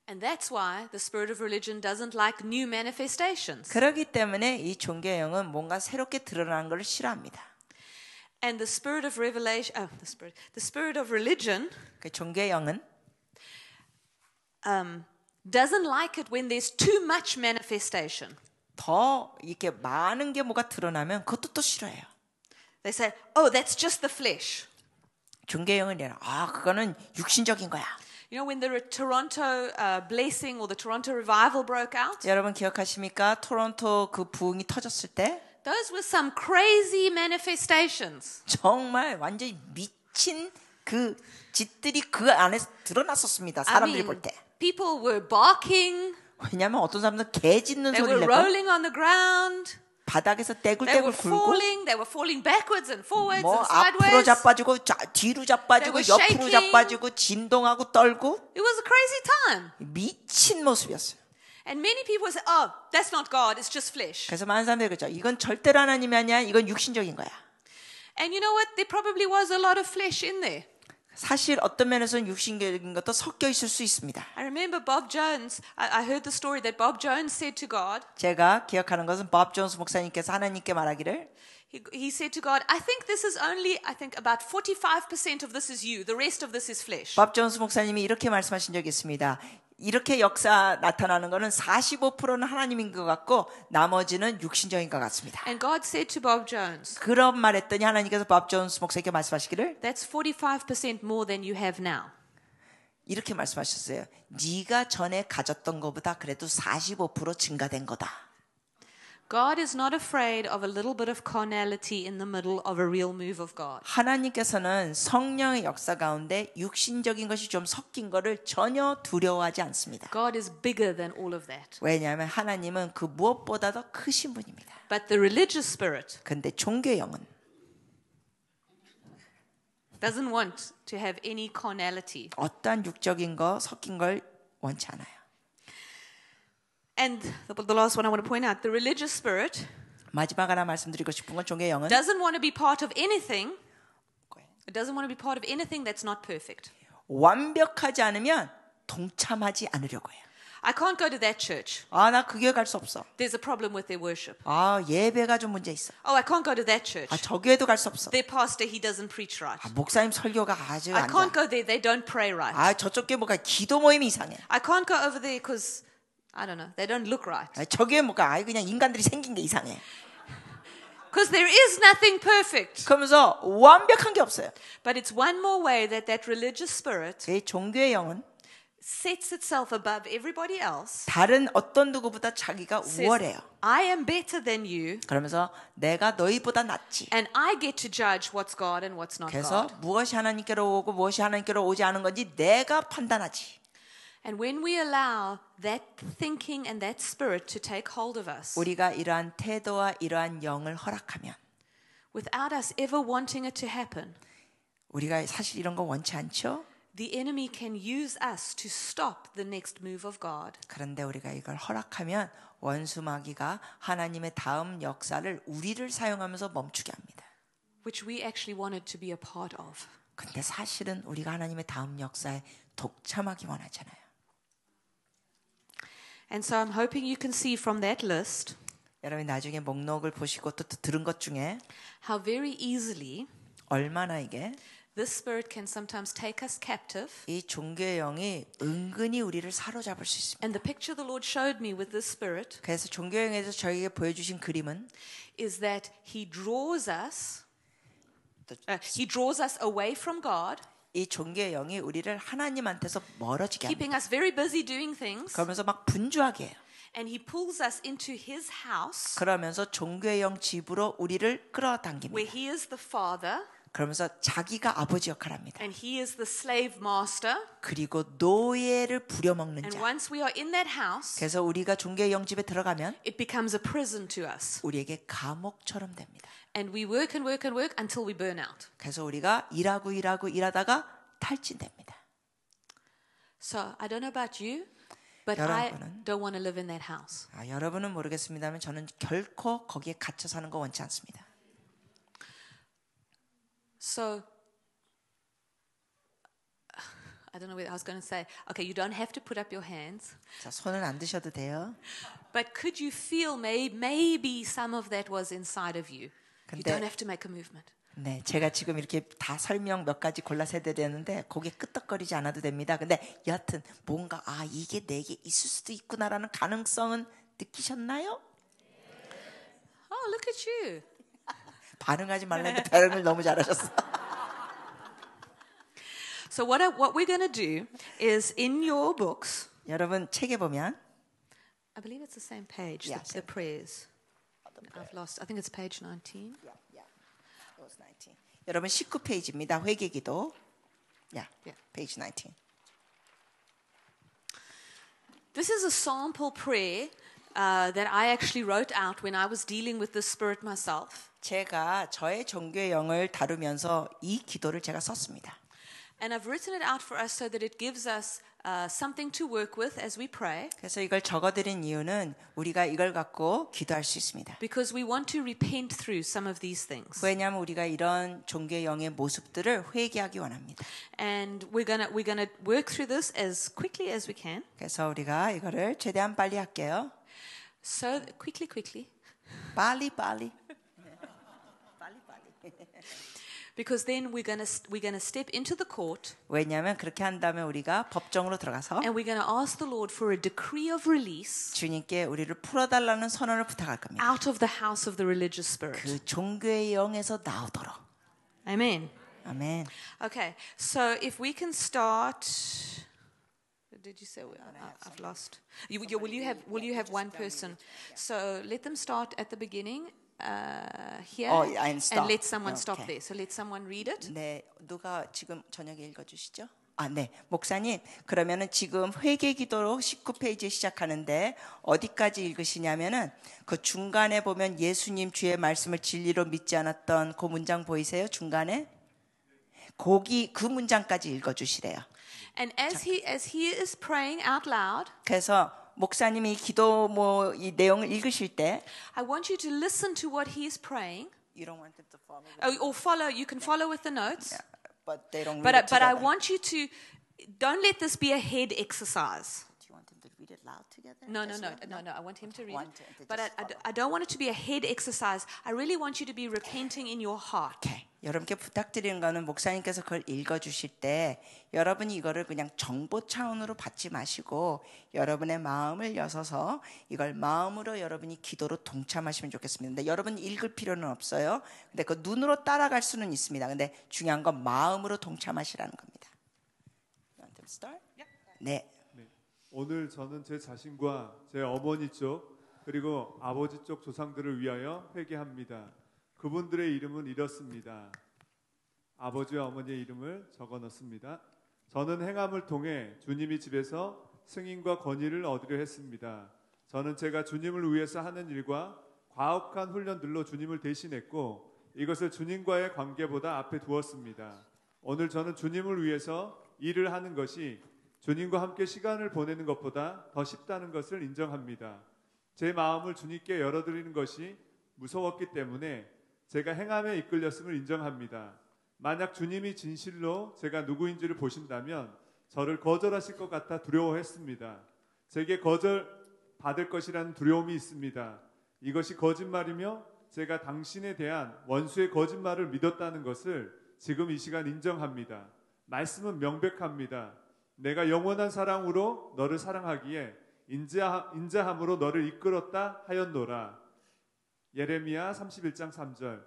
And that's why the spirit of religion doesn't like new manifestations. 그렇기 때문에 이 종교의 영은 뭔가 새롭게 드러나는 것을 싫어합니다. And the spirit of revelation, the spirit of religion 그 종교의 영은 doesn't like it when there's too much manifestation. 더 이렇게 많은 게 뭐가 드러나면 그것도 또 싫어해요. They say, "Oh, that's just the flesh." 종교의 영은 이래요. 그거는 육신적인 거야. You know, when the Toronto blessing or the Toronto revival broke out, 여러분 기억하십니까? 토론토 그 부흥이 터졌을 때 those were some crazy manifestations. 정말 완전히 미친 그 짓들이 그 안에 드러났었습니다. 사람들이 볼 때. People were barking. 왜냐하면 어떤 사람들은 개 짖는 They 소리를 were 내고 rolling on the ground. 바닥에서 They 떼굴떼굴 were 굴고 falling. They were falling backwards and forwards 뭐 and 앞으로 sideways. 자빠지고 뒤로 자빠지고 They were 옆으로 shaking. 자빠지고 진동하고 떨고 It was a crazy time. 미친 모습이었어요. And many people say, "Oh, that's not God. It's just flesh." 그래서 많은 사람들이 그러죠. 이건 절대로 하나님이 아니야. 이건 육신적인 거야. And you know what? There probably was a lot of flesh in there. 사실 어떤 면에서는 육신적인 것도 섞여 있을 수 있습니다. I remember Bob Jones. I heard the story that Bob Jones said to God. 제가 기억하는 것은 밥 존스 목사님께서 하나님께 말하기를 He said to God, "I think this is only, about 45% of this is you. The rest of this is flesh." 밥 존스 목사님이 이렇게 말씀하신 적이 있습니다. 이렇게 역사 나타나는 것은 45%는 하나님인 것 같고 나머지는 육신적인 것 같습니다. And God said to Bob Jones, 그런 말했더니 하나님께서 밥 존스 목사님께 말씀하시기를 "That's 45% more than you have now." 이렇게 말씀하셨어요. 네가 전에 가졌던 것보다 그래도 45% 증가된 거다. God is not afraid of a little bit of carnality in the middle of a real move of God. 하나님께서는 성령의 역사 가운데 육신적인 것이 좀 섞인 것을 전혀 두려워하지 않습니다. God is bigger than all of that. 왜냐하면 하나님은 그 무엇보다도 크신 분입니다. But the religious spirit 근데 종교의 영은 doesn't want to have any carnality. 어떠한 육적인 거 섞인 걸 원치 않아요. And the last one I want to point out, the religious spirit 마지막 하나 말씀드리고 싶은 건 종교의 영은 doesn't want to be part of anything. It doesn't want to be part of anything that's not perfect. 완벽하지 않으면 동참하지 않으려고 해요. I can't go to that church. 나 그 교회 갈 수 없어. There's a problem with their worship. 예배가 좀 문제 있어. Oh, I can't go to that church. 저 교회도 갈 수 없어. Their pastor, he doesn't preach right. 목사님 설교가 아주 I 안 can't 좋아. go there. They don't pray right. 저쪽 교회 뭐가 기도 모임이 이상해. I can't go over there because, I don't know, they don't look right. 저 교회 뭐가 그냥 인간들이 생긴 게 이상해. Because there is nothing perfect. 그러면서 완벽한 게 없어요. But it's one more way that that religious spirit 이 종교의 영은 sets itself above everybody else. 다른 어떤 누구보다 자기가 Says, 우월해요. I am better than you. 그러면서 내가 너희보다 낫지. And I get to judge what's God and what's not 그래서 God. 무엇이 하나님께로 오고 무엇이 하나님께로 오지 않은 건지 내가 판단하지. And when we allow that thinking and that spirit to take hold of us, 우리가 이러한 태도와 이러한 영을 허락하면 without us ever wanting it to happen, 우리가 사실 이런 거 원치 않죠? the enemy can use us to stop the next move of God. 그런데 우리가 이걸 허락하면 원수 마귀가 하나님의 다음 역사를 우리를 사용하면서 멈추게 합니다. Which we actually wanted to be a part of. 근데 사실은 우리가 하나님의 다음 역사에 독참하기 원하잖아요. And so I'm hoping you can see from that list 여러분 나중에 목록을 보시고 또 들은 것 중에 how very easily 얼마나 이게 this spirit can sometimes take us captive. 이 종교의 영이 은근히 우리를 사로잡을 수 있습니다. And the picture the Lord showed me with this spirit 그래서 종교의 영에서 저에게 보여주신 그림은 is that he draws us He draws us away from God, 이 종교의 영이 우리를 하나님한테서 멀어지게 합니다. keeping us very busy doing things. 그러면서 막 분주하게 해요. And he pulls us into his house, 그러면서 종교의 영 집으로 우리를 where 끌어당깁니다. he is the father 그러면서 자기가 아버지 역할을 합니다. and he is the slave master. 그리고 노예를 부려먹는 And 자. once we are in that house, 그래서 우리가 종교의 영 집에 들어가면 it becomes a prison to us. 우리에게 감옥처럼 됩니다. And we work and work and work until we burn out. 그래서 우리가 일하다가 탈진됩니다. So I don't know about you, but 여러분은- I don't want to live in that house. 여러분은 모르겠습니다만 저는 결코 거기에 갇혀 사는 거 원치 않습니다. So I don't know what I was going to say. Okay, you don't have to put up your hands, 자, 손은 안 드셔도 돼요. but could you feel maybe some of that was inside of you? You 근데- don't have to make a movement. 네, 제가 지금 이렇게 다 설명 몇 가지 골라서 해야 되는데 거기에 끄떡거리지 않아도 됩니다. 근데 여하튼 뭔가 이게 내게 있을 수도 있구나라는 가능성은 느끼셨나요? Oh, look at you. 반응하지 말라는데 반응을 너무 잘하셨어. So what we're going to do is in your books, 여러분 책에 보면 I believe it's the same page, Yeah, the prayers. I've lost. I think it's page 19. 여러분 19페이지입니다. 회개기도. Yeah. page 19. This is a sample prayer that I actually wrote out when I was dealing with the Spirit myself. 제가 저의 종교의 영을 다루면서 이 기도를 제가 썼습니다. And I've written it out for us so that it gives us something to work with as we pray. 그래서 이걸 적어드린 이유는 우리가 이걸 갖고 기도할 수 있습니다. Because we want to repent through some of these things. 왜냐하면 우리가 이런 종교의 영의 모습들을 회개하기 원합니다. And we're gonna work through this as quickly as we can. 그래서 우리가 이거를 최대한 빨리 할게요. So quickly. 빨리. Because then we're gonna step into the court 왜냐하면 그렇게 한다면 우리가 법정으로 들어가서 and we're gonna ask the Lord for a decree of release 주님께 우리를 풀어달라는 선언을 부탁할 겁니다. out of the house of the religious spirit. 그 종교의 영에서 나오도록. Amen. 아멘. Okay, so if we can start. Did you say I've lost? Will you have one person? So let them start at the beginning here, and stop. and let someone stop Okay. there. So let someone read it. 네, 누가 지금 저녁에 읽어주시죠? 네, 목사님. 그러면은 지금 회개기도로 19페이지 시작하는데 어디까지 읽으시냐면은 그 중간에 보면 예수님 주의 말씀을 진리로 믿지 않았던 그 문장 보이세요? 중간에 거기 그 문장까지 읽어주시래요. And as he is praying out loud, 그래서 목사님이 이 기도 이 내용을 읽으실 때 I want you to listen to what he is praying. You don't want them to follow. Or follow. You can follow with the notes. But they don't read But it I together. want you to don't let this be a head exercise. Do you want them to read it loud together? No. I want him to read it. But I don't want it to be a head exercise. I really want you to be repenting in your heart. 오케이. 여러분께 부탁드리는 거는 목사님께서 그걸 읽어주실 때 여러분이 이거를 그냥 정보 차원으로 받지 마시고 여러분의 마음을 여서서 이걸 마음으로 여러분이 기도로 동참하시면 좋겠습니다. 근데 여러분 읽을 필요는 없어요. 근데 그 눈으로 따라갈 수는 있습니다. 근데 중요한 건 마음으로 동참하시라는 겁니다. You want to start? 네. 오늘 저는 제 자신과 제 어머니 쪽 그리고 아버지 쪽 조상들을 위하여 회개합니다. 그분들의 이름은 이렇습니다. 아버지와 어머니의 이름을 적어 넣습니다. 저는 행함을 통해 주님이 집에서 승인과 권위를 얻으려 했습니다. 저는 제가 주님을 위해서 하는 일과 과학한 훈련들로 주님을 대신했고 이것을 주님과의 관계보다 앞에 두었습니다. 오늘 저는 주님을 위해서 일을 하는 것이 주님과 함께 시간을 보내는 것보다 더 쉽다는 것을 인정합니다. 제 마음을 주님께 열어드리는 것이 무서웠기 때문에 제가 행함에 이끌렸음을 인정합니다. 만약 주님이 진실로 제가 누구인지를 보신다면 저를 거절하실 것 같아 두려워했습니다. 제게 거절받을 것이라는 두려움이 있습니다. 이것이 거짓말이며 제가 당신에 대한 원수의 거짓말을 믿었다는 것을 지금 이 시간 인정합니다. 말씀은 명백합니다. 내가 영원한 사랑으로 너를 사랑하기에 인자함으로 너를 이끌었다 하였노라. 예레미야 31장 3절.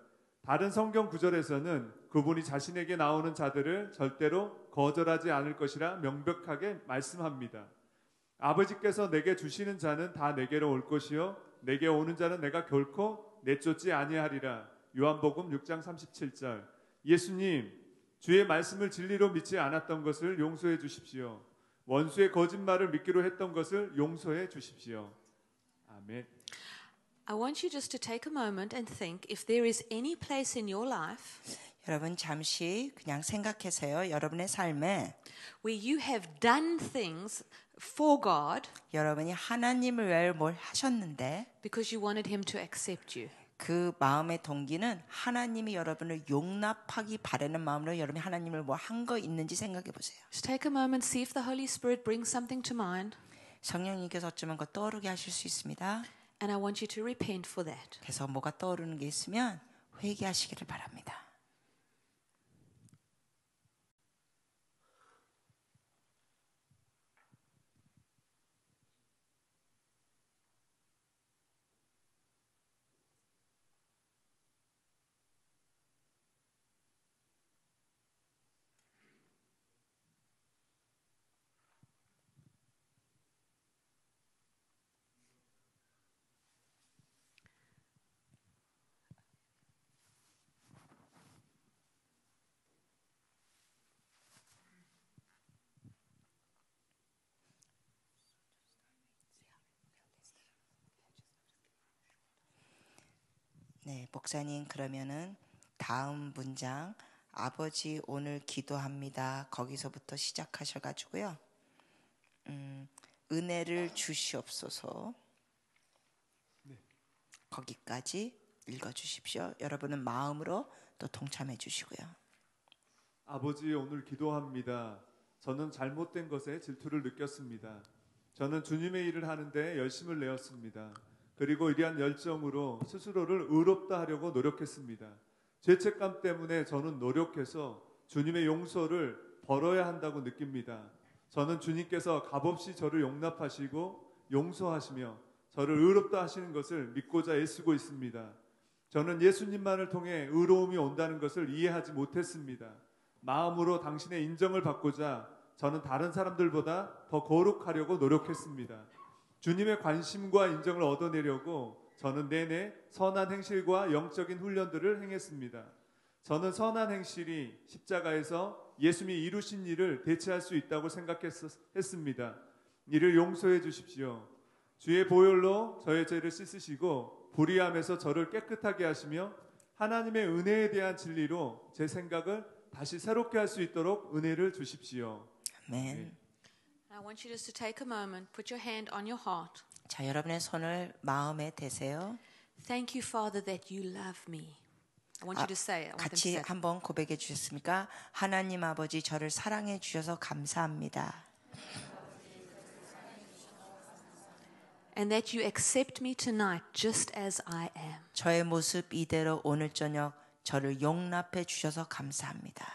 다른 성경 구절에서는 그분이 자신에게 나오는 자들을 절대로 거절하지 않을 것이라 명백하게 말씀합니다. 아버지께서 내게 주시는 자는 다 내게로 올 것이요 내게 오는 자는 내가 결코 내쫓지 아니하리라. 요한복음 6장 37절. 예수님, 주의 말씀을 진리로 믿지 않았던 것을 용서해 주십시오. 원수의 거짓말을 믿기로 했던 것을 용서해 주십시오. 아멘. I want you just to take a moment and think if there is any place in your life 여러분 잠시 그냥 생각하세요. 여러분의 삶에 where you have done things for God 여러분이 하나님을 위하여 뭘 하셨는데 because you wanted Him to accept you. 그 마음의 동기는 하나님이 여러분을 용납하기 바라는 마음으로 여러분이 하나님을 뭐 한 거 있는지 생각해 보세요. Just take a moment, see if the Holy Spirit brings something to mind, 성령님께서 어쩌면 그거 떠오르게 하실 수 있습니다. and I want you to repent for that. 그래서 뭐가 떠오르는 게 있으면 회개하시기를 바랍니다. 네, 목사님 그러면은 다음 문장 아버지 오늘 기도합니다. 거기서부터 시작하셔가지고요. 은혜를 주시옵소서. 거기까지 읽어주십시오. 여러분은 마음으로 또 동참해 주시고요. 아버지 오늘 기도합니다. 저는 잘못된 것에 질투를 느꼈습니다. 저는 주님의 일을 하는데 열심을 내었습니다. 그리고 이러한 열정으로 스스로를 의롭다 하려고 노력했습니다. 죄책감 때문에 저는 노력해서 주님의 용서를 벌어야 한다고 느낍니다. 저는 주님께서 값없이 저를 용납하시고 용서하시며 저를 의롭다 하시는 것을 믿고자 애쓰고 있습니다. 저는 예수님만을 통해 의로움이 온다는 것을 이해하지 못했습니다. 마음으로 당신의 인정을 받고자 저는 다른 사람들보다 더 거룩하려고 노력했습니다. 주님의 관심과 인정을 얻어내려고 저는 내내 선한 행실과 영적인 훈련들을 행했습니다. 저는 선한 행실이 십자가에서 예수님이 이루신 일을 대체할 수 있다고 생각했습니다. 이를 용서해 주십시오. 주의 보혈로 저의 죄를 씻으시고 불의함에서 저를 깨끗하게 하시며 하나님의 은혜에 대한 진리로 제 생각을 다시 새롭게 할 수 있도록 은혜를 주십시오. 아멘. I want you just to take a moment, put your hand on your heart. 자, 여러분의 손을 마음에 대세요. Thank you, Father, that you love me. I want you to say it. I want them to 같이 say it. 한번 고백해 주셨습니까? 하나님 아버지 저를 사랑해 주셔서 감사합니다. And that you accept me tonight just as I am. 저의 모습 이대로 오늘 저녁 저를 용납해 주셔서 감사합니다.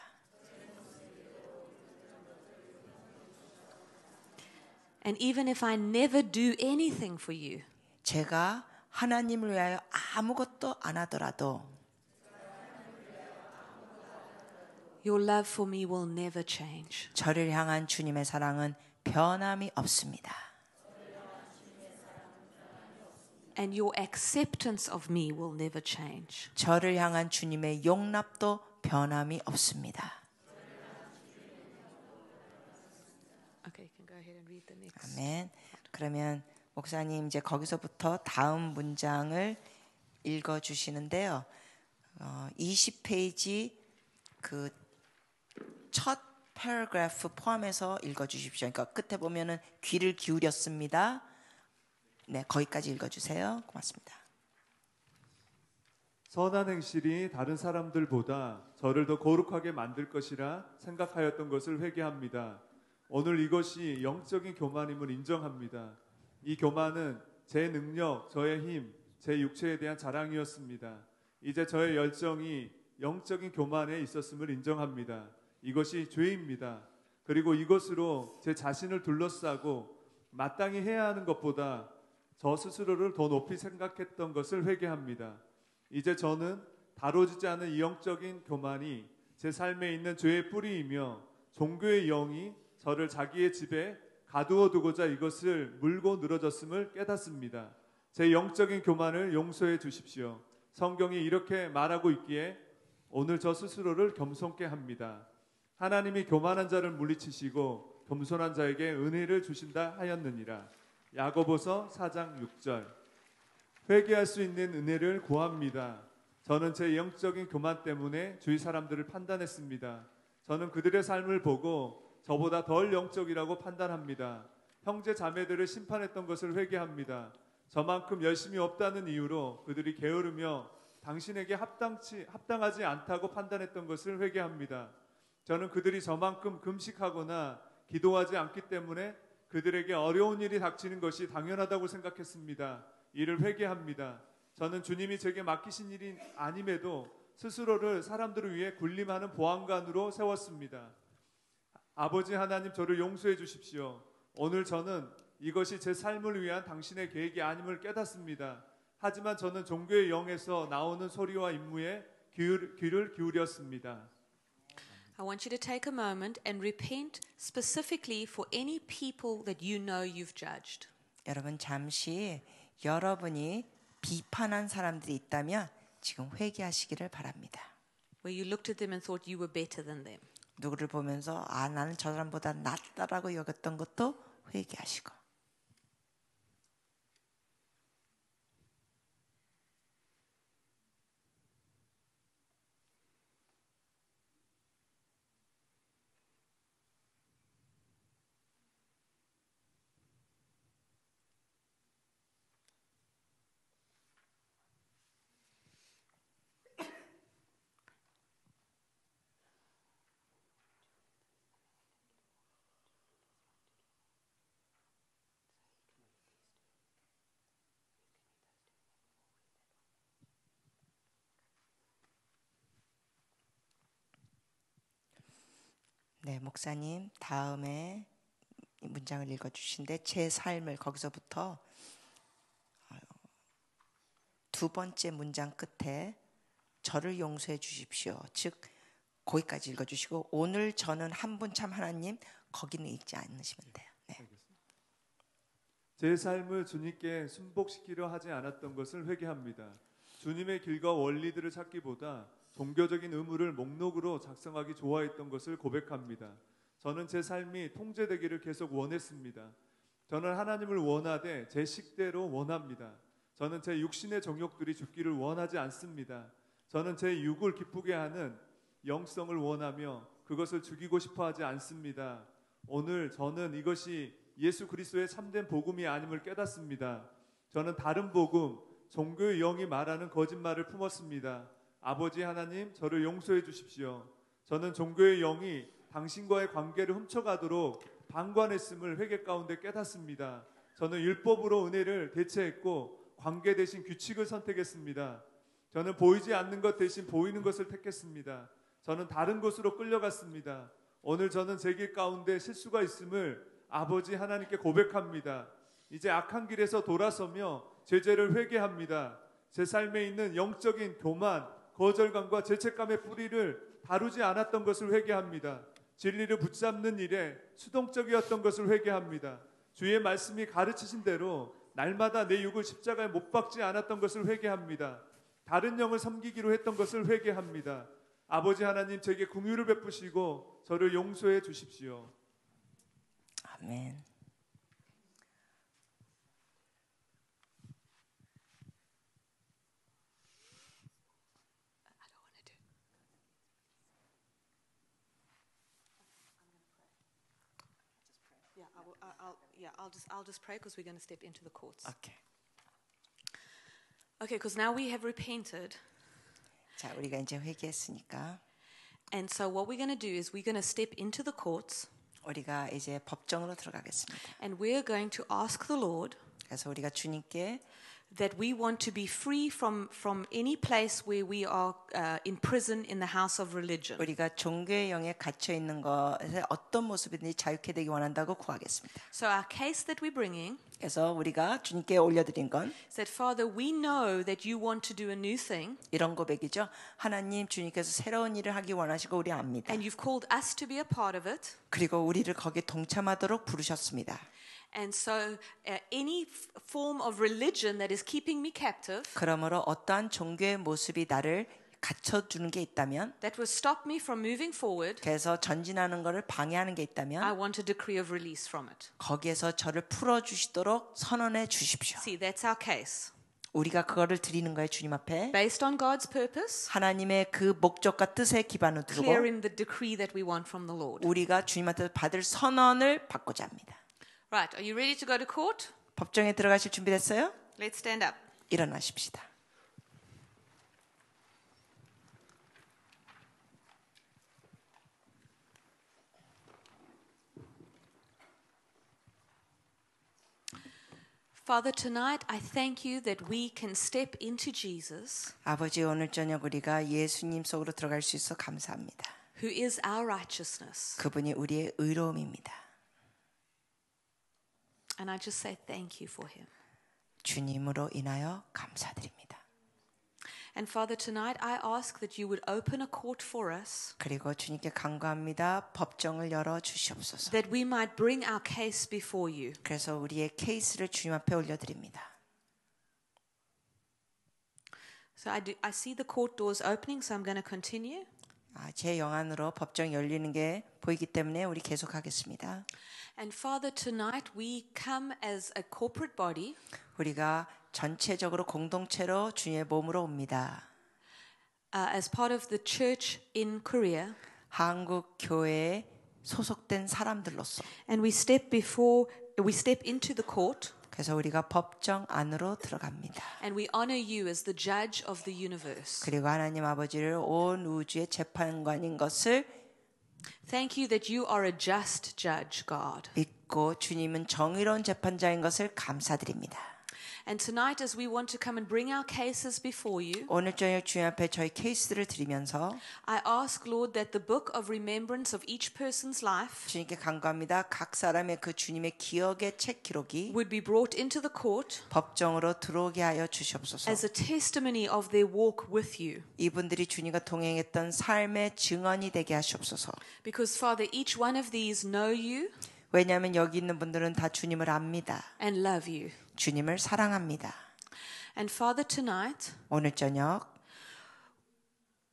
And even if I never do anything for you, 제가 하나님을 위하여 아무것도 안 하더라도 your love for me will never change. 저를 향한 주님의 사랑은 변함이 없습니다. And your acceptance of me will never change. 저를 향한 주님의 용납도 변함이 없습니다. Okay, you can go ahead and read the next. 아멘. 그러면 목사님 이제 거기서부터 다음 문장을 읽어 주시는데요. 20페이지 그 첫 패러그래프 포함해서 읽어 주십시오. 그러니까 끝에 보면은 귀를 기울였습니다. 네, 거기까지 읽어 주세요. 고맙습니다. 선한 행실이 다른 사람들보다 저를 더 거룩하게 만들 것이라 생각하였던 것을 회개합니다. 오늘 이것이 영적인 교만임을 인정합니다. 이 교만은 제 능력, 저의 힘, 제 육체에 대한 자랑이었습니다. 이제 저의 열정이 영적인 교만에 있었음을 인정합니다. 이것이 죄입니다. 그리고 이것으로 제 자신을 둘러싸고 마땅히 해야 하는 것보다 저 스스로를 더 높이 생각했던 것을 회개합니다. 이제 저는 다뤄지지 않은 이 영적인 교만이 제 삶에 있는 죄의 뿌리이며 종교의 영이 저를 자기의 집에 가두어 두고자 이것을 물고 늘어졌음을 깨닫습니다. 제 영적인 교만을 용서해 주십시오. 성경이 이렇게 말하고 있기에 오늘 저 스스로를 겸손케 합니다. 하나님이 교만한 자를 물리치시고 겸손한 자에게 은혜를 주신다 하였느니라. 야고보서 4장 6절. 회개할 수 있는 은혜를 구합니다. 저는 제 영적인 교만 때문에 주위 사람들을 판단했습니다. 저는 그들의 삶을 보고 저보다 덜 영적이라고 판단합니다. 형제 자매들을 심판했던 것을 회개합니다. 저만큼 열심히 없다는 이유로 그들이 게으르며 당신에게 합당하지 않다고 판단했던 것을 회개합니다. 저는 그들이 저만큼 금식하거나 기도하지 않기 때문에 그들에게 어려운 일이 닥치는 것이 당연하다고 생각했습니다. 이를 회개합니다. 저는 주님이 제게 맡기신 일이 아님에도 스스로를 사람들을 위해 군림하는 보안관으로 세웠습니다. 아버지 하나님, 저를 용서해 주십시오. 오늘 저는 이것이 제 삶을 위한 당신의 계획이 아님을 깨닫습니다. 하지만 저는 종교의 영에서 나오는 소리와 임무에 귀를 기울였습니다. I want you to take a moment and repent specifically for any people that you know you've judged. 여러분 잠시 여러분이 비판한 사람들이 있다면 지금 회개하시기를 바랍니다. Where you looked at them and thought you were better than them. 누구를 보면서 나는 저 사람보다 낫다라고 여겼던 것도 회개하시고. 네, 목사님 다음에 문장을 읽어주신데 제 삶을 거기서부터 두 번째 문장 끝에 저를 용서해 주십시오. 즉 거기까지 읽어주시고 오늘 저는 한 분 참 하나님 거기는 읽지 않으시면 돼요. 네. 제 삶을 주님께 순복시키려 하지 않았던 것을 회개합니다. 주님의 길과 원리들을 찾기보다 종교적인 의무를 목록으로 작성하기 좋아했던 것을 고백합니다. 저는 제 삶이 통제되기를 계속 원했습니다. 저는 하나님을 원하되 제 식대로 원합니다. 저는 제 육신의 정욕들이 죽기를 원하지 않습니다. 저는 제 육을 기쁘게 하는 영성을 원하며 그것을 죽이고 싶어 하지 않습니다. 오늘 저는 이것이 예수 그리스도의 참된 복음이 아님을 깨닫습니다. 저는 다른 복음, 종교의 영이 말하는 거짓말을 품었습니다. 아버지 하나님, 저를 용서해 주십시오. 저는 종교의 영이 당신과의 관계를 훔쳐가도록 방관했음을 회개 가운데 깨닫습니다. 저는 율법으로 은혜를 대체했고 관계 대신 규칙을 선택했습니다. 저는 보이지 않는 것 대신 보이는 것을 택했습니다. 저는 다른 곳으로 끌려갔습니다. 오늘 저는 제 길 가운데 실수가 있음을 아버지 하나님께 고백합니다. 이제 악한 길에서 돌아서며 제 죄를 회개합니다. 제 삶에 있는 영적인 교만, 거절감과 죄책감의 뿌리를 다루지 않았던 것을 회개합니다. 진리를 붙잡는 일에 수동적이었던 것을 회개합니다. 주의 말씀이 가르치신 대로 날마다 내 육을 십자가에 못 박지 않았던 것을 회개합니다. 다른 영을 섬기기로 했던 것을 회개합니다. 아버지 하나님, 제게 긍휼을 베푸시고 저를 용서해 주십시오. 아멘. I'll just pray because we're going to step into the courts. 오케이. Okay, because now we have repented. 자, 우리가 이제 회개했으니까 And so what we're going to do is we're going to step into the courts 우리가 이제 법정으로 들어가겠습니다. and we're going to ask the Lord 그래서 우리가 주님께 that we want to be free from any place where we are in prison in the house of religion. 우리가 종교의 영에 갇혀 있는 것에 어떤 모습이든지 자유케 되기 원한다고 구하겠습니다. So our case that we're bringing 그래서 우리가 주님께 올려드린 건 is that, Father, we know that you want to do a new thing, 이런 고백이죠. 하나님, 주님께서 새로운 일을 하기 원하시고 우리 압니다. and you've called us to be a part of it. 그리고 우리를 거기에 동참하도록 부르셨습니다. And so any form of religion that is keeping me captive, 그러므로 어떠한 종교의 모습이 나를 갇혀주는 게 있다면, that will stop me from moving forward, 그래서 전진하는 것을 방해하는 게 I 있다면 want a decree of release from it. 거기에서 저를 풀어주시도록 선언해 주십시오. See, that's our case. 우리가 그거를 드리는 거예요. 주님 앞에 Based on God's purpose, 하나님의 그 목적과 뜻에 기반을 두고 clearing the decree that we want from the Lord. 우리가 주님한테 받을 선언을 받고자 합니다. Right, are you ready to go to court? 법정에 들어가실 준비됐어요? Let's stand up. 일어나십시다. Father, tonight I thank you that we can step into Jesus, 아버지, 오늘 저녁 우리가 예수님 속으로 들어갈 수 있어 감사합니다. who is our righteousness. 그분이 우리의 의로움입니다. And I just say thank you for him. 주님으로 인하여 감사드립니다. And Father, tonight I ask that you would open a court for us, 그리고 주님께 간구합니다. 법정을 열어 주시옵소서. that we might bring our case before you. 그래서 우리의 케이스를 주님 앞에 올려드립니다. So I see the court doors opening, so I'm going to continue. 제 영안으로 법정 열리는 게 보이기 때문에 우리 계속하겠습니다. And Father, tonight we come as a corporate body, 우리가 전체적으로 공동체로 주님의 몸으로 옵니다. as part of the church in Korea. 한국 교회에 소속된 사람들로서 And we step into the court, 그래서 우리가 법정 안으로 들어갑니다. and we honor you as the judge of the universe. 그리고 하나님 아버지를 온 우주의 재판관인 것을 Thank you that you are a just judge, God. 믿고 주님은 정의로운 재판자인 것을 감사드립니다. And tonight, as we want to come and bring our cases before you, 오늘 저녁 주님 앞에 저희 케이스를 드리면서 I ask, Lord, that the book of remembrance of each person's life 주님께 간구합니다. 각 사람의 그 주님의 기억의 책 기록이 would be brought into the court 법정으로 들어오게 하여 주시옵소서. as a testimony of their walk with you. 이분들이 주님과 동행했던 삶의 증언이 되게 하시옵소서. Because, Father, each one of these know you 왜냐하면 여기 있는 분들은 다 주님을 압니다. and love you. 주님을 사랑합니다. And Father, tonight, 오늘 저녁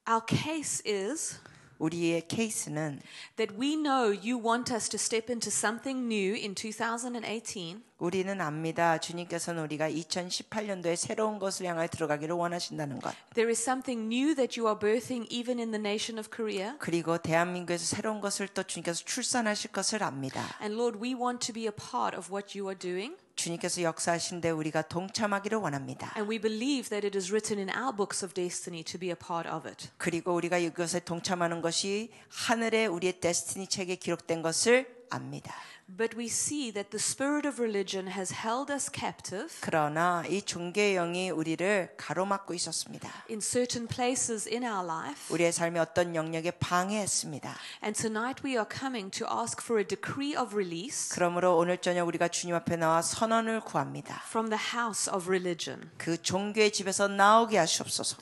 our case is 우리의 케이스는 that we know you want us to step into something new in 2018. 우리는 압니다. 주님께서는 우리가 2018년도에 새로운 것을 향하여 들어가기를 원하신다는 것. There is something new that you are birthing even in the nation of Korea. 그리고 대한민국에서 새로운 것을 또 주님께서 출산하실 것을 압니다. And Lord, we want to be a part of what you are doing. 주님께서 역사하신데 우리가 동참하기를 원합니다. And we believe that it is written in our books of destiny to be a part of it. 그리고 우리가 이것에 동참하는 것이 하늘에 우리의 데스티니 책에 기록된 것을 압니다. But we see that the spirit of religion has held us captive 그러나 이 종교의 영이 우리를 가로막고 있었습니다. in certain places in our life. 우리의 삶의 어떤 영역에 방해했습니다. And tonight we are coming to ask for a decree of release 그러므로 오늘 저녁 우리가 주님 앞에 나와 선언을 구합니다. from the house of religion. 그 종교의 집에서 나오게 하시옵소서.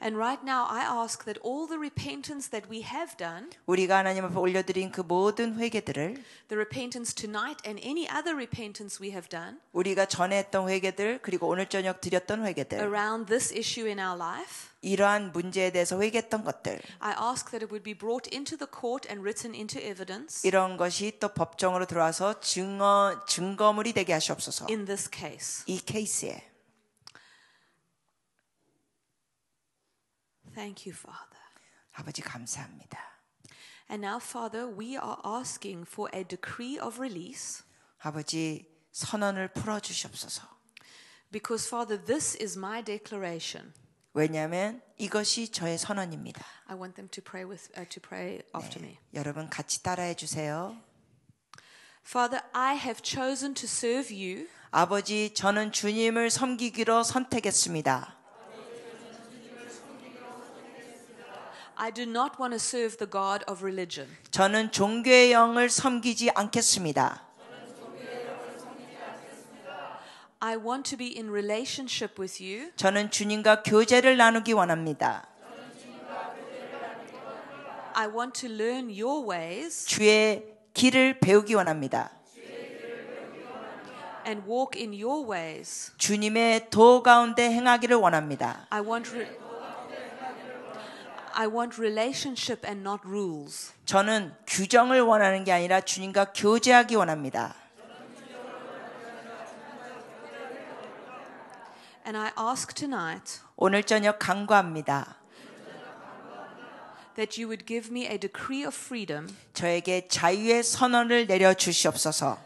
And right now I ask that all the repentance that we have done, 우리가 하나님 앞에 올려드린 그 모든 회개들을 the repentance tonight and any other repentance we have done 우리가 전에 했던 회개들 그리고 오늘 저녁 드렸던 회개들 around this issue in our life, 이러한 문제에 대해서 회개했던 것들 I ask that it would be brought into the court and written into evidence 이런 것이 또 법정으로 들어와서 증거물이 되게 하시옵소서. in this case. 이 케이스에 Thank you, Father. 아버지 감사합니다. And now, Father, we are asking for a decree of release 아버지 선언을 풀어 주시옵소서. because, Father, this is my declaration. 왜냐하면 이것이 저의 선언입니다. I want them to pray after me. 여러분 같이 따라해 주세요. Father, I have chosen to serve you 아버지, 저는 주님을 섬기기로 선택했습니다. I do not want to serve the God of religion. 저는 종교의 영을 섬기지 않겠습니다. I want to be in relationship with you. 저는 주님과 교제를 나누기 원합니다. I want to learn your ways 주의 길을 배우기 원합니다. and walk in your ways. 주님의 도 가운데 행하기를 원합니다. I want relationship and not rules. 저는 규정을 원하는 게 아니라 주님과 교제하기 원합니다. And I ask tonight 오늘 저녁 간구합니다. that you would give me a decree of freedom 저에게 자유의 선언을 내려 주시옵소서.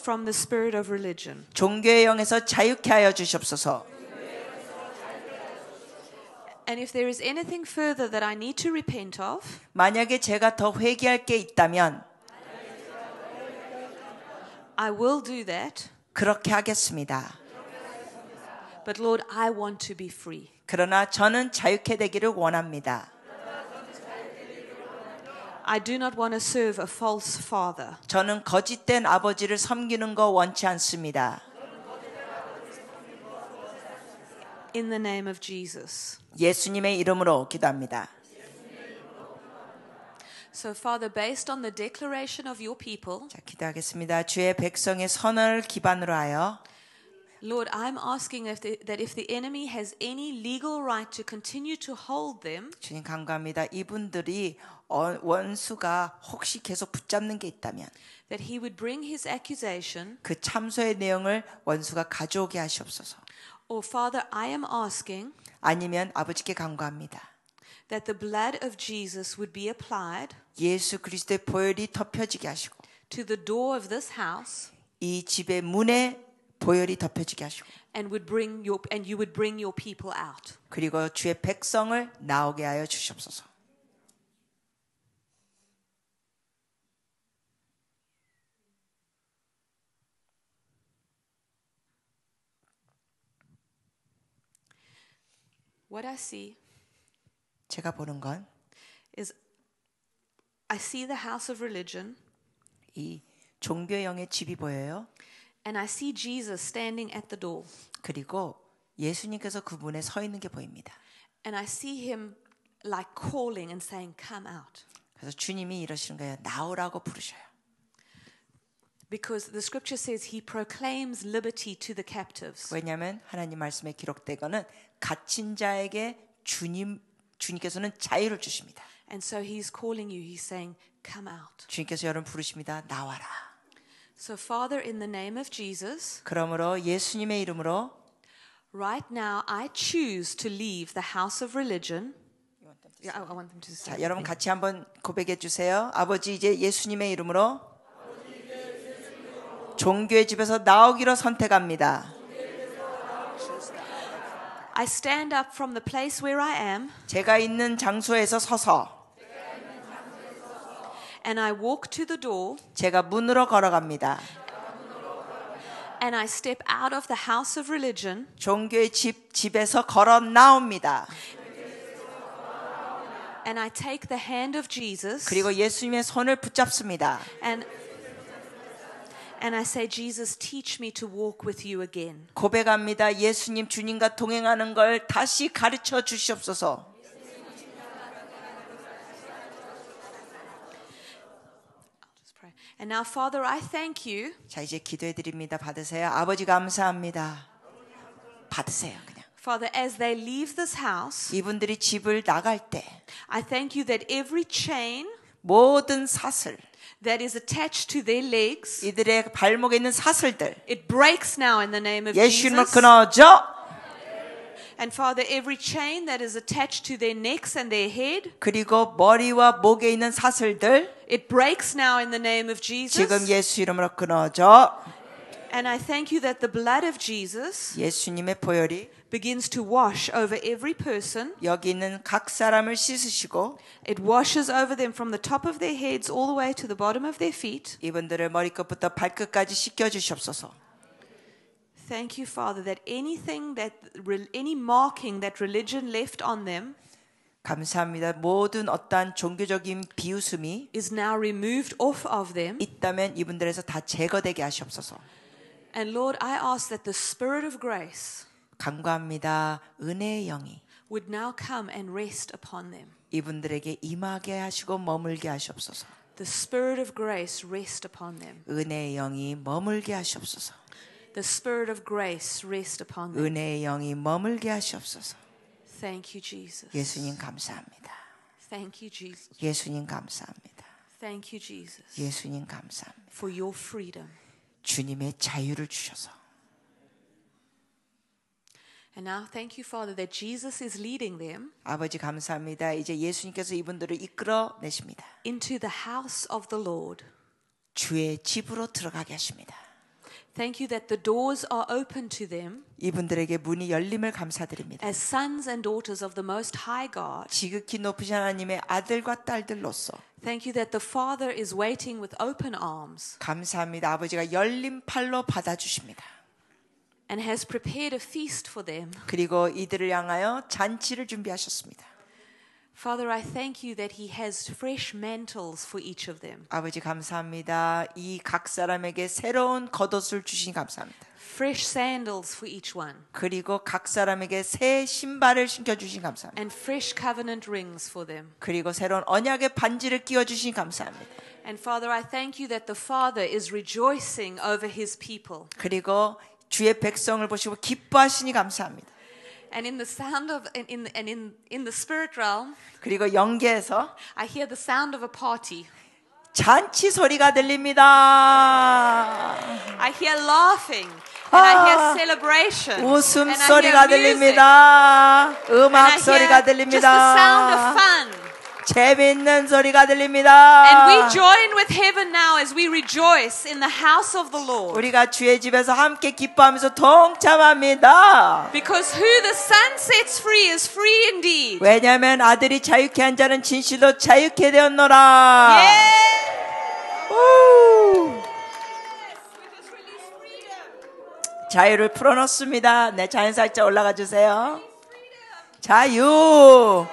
from the spirit of religion. 종교의 영에서 자유케 하여 주시옵소서. And if there is anything further that I need to repent of, 만약에 제가 더 회개할 게 있다면 I will do that. 그렇게 하겠습니다. But Lord, I want to be free. 그러나 저는 자유케 되기를 원합니다. I do not want to serve a false father. 저는 거짓된 아버지를 섬기는 거 원치 않습니다. In the name of Jesus. 예수님의 이름으로 기도합니다. So, Father, based on the declaration of your people, 자, 기도하겠습니다. 주의 백성의 선언을 기반으로 하여 Lord, I'm asking that if the enemy has any legal right to continue to hold them, 주님 간구합니다. 이분들이 원수가 혹시 계속 붙잡는 게 있다면 that he would bring his accusation. 그 참소의 내용을 원수가 가져오게 하시옵소서. Or, Father, I am asking 아니면 아버지께 간구합니다. that the blood of Jesus would be applied 예수 그리스도의 보혈이 덮여지게 하시고 to the door of this house 이 집의 문에 보혈이 덮여지게 하시고 and you would bring your people out. 그리고 주의 백성을 나오게 하여 주시옵소서. What I see 제가 보는 건 is I see the house of religion 이 종교의 영의 집이 보여요. and I see Jesus standing at the door. 그리고 예수님께서 그 문에 서 있는 게 보입니다. And I see him like calling and saying, come out. 그래서 주님이 이러시는 거예요. 나오라고 부르셔요. Because the scripture says he proclaims liberty to the captives. 왜냐하면 하나님 말씀에 기록되거는 갇힌 자에게 주님께서는 자유를 주십니다. And so he's calling you. He's saying, come out. 주님께서 여러분 부르십니다. 나와라. So Father, in the name of Jesus, 그러므로 예수님의 이름으로 right now I choose to leave the house of religion. Yeah, I want them to say. 자, 여러분 같이 한번 고백해 주세요. 아버지, 이제 예수님의 이름으로 종교의 집에서 나오기로 선택합니다. I stand up from the place where I am 제가 있는 장소에서 서서 and I walk to the door 제가 문으로 걸어갑니다. and I step out of the house of religion 종교의 집에서 걸어 나옵니다. and I take the hand of Jesus 그리고 예수님의 손을 붙잡습니다. and I say, Jesus, teach me to walk with you again. 고백합니다. 예수님, 주님과 동행하는 걸 다시 가르쳐 주시옵소서. And now, Father, I thank you 자, 이제 기도해 드립니다. 받으세요. 아버지 감사합니다. 받으세요, 그냥. Father, as they leave this house, 이분들이 집을 나갈 때 I thank you that every chain 모든 사슬, that is attached to their legs, 이들의 발목에 있는 사슬들 it breaks now in the name of 예수님으로 Jesus. 끊어져. And Father, every chain that is attached to their necks and their head, 그리고 머리와 목에 있는 사슬들 it breaks now in the name of Jesus. 지금 예수 이름으로 끊어져. And I thank you that the blood of Jesus 예수님의 보혈이 begins to wash over every person. 여기 있는 각 사람을 씻으시고 It washes over them from the top of their heads all the way to the bottom of their feet. 이분들을 머리끝부터 발끝까지 씻겨 주시옵소서. Thank you, Father, that any marking that religion left on them 감사합니다. 모든 어떠한 종교적인 비웃음이 is now removed off of them. 있다면 이분들에서 다 제거되게 하시옵소서. And Lord, I ask that the Spirit of grace 간구합니다. 은혜의 영이 would now come and rest upon them. 이분들에게 임하게 하시고 머물게 하시옵소서. The Spirit of grace rest upon them. 은혜의 영이 머물게 하시옵소서. The Spirit of grace rest upon them. 은혜의 영이 머물게 하시옵소서. Thank you, Jesus. 예수님 감사합니다. Thank you, Jesus. 예수님 감사합니다. Thank you, Jesus, 예수님 감사합니다. for your freedom. 주님의 자유를 주셔서 And now thank you, Father, that Jesus is leading them 아버지 감사합니다. 이제 예수님께서 이분들을 이끌어 내십니다. into the house of the Lord. 주의 집으로 들어가게 하십니다. Thank you that the doors are open to them 이분들에게 문이 열림을 감사드립니다. as sons and daughters of the Most High God. 지극히 높으신 하나님의 아들과 딸들로서 Thank you that the Father is waiting with open arms 감사합니다. 아버지가 열린 팔로 받아주십니다. and has prepared a feast for them. 그리고 이들을 향하여 잔치를 준비하셨습니다. Father, I thank you that He has fresh mantles for each of them. 아버지 감사합니다. 이 각 사람에게 새로운 겉옷을 주시니 감사합니다. Fresh sandals for each one. 그리고 각 사람에게 새 신발을 신겨주시니 감사합니다. And fresh covenant rings for them. 그리고 새로운 언약의 반지를 끼워주시니 감사합니다. And Father, I thank you that the Father is rejoicing over His people. 그리고 주의 백성을 보시고 기뻐하시니 감사합니다. And in the sound of in the spirit realm, 그리고 영계에서 I hear the sound of a party. 잔치 소리가 들립니다. I hear laughing and I hear celebration. 웃음 and 소리가 I hear music, 들립니다. and I 음악 hear 소리가 just the sound of 들립니다. fun. 재미있는 소리가 들립니다. And we join with heaven now as we rejoice in the house of the Lord. 우리가 주의 집에서 함께 기뻐하면서 동참합니다. Because who the Son sets free is free indeed. 왜냐하면 아들이 자유케 한 자는 진실로 자유케 되었노라. 우! 자유를 풀어놓습니다. 네, 자연살짝 올라가 주세요. 자유.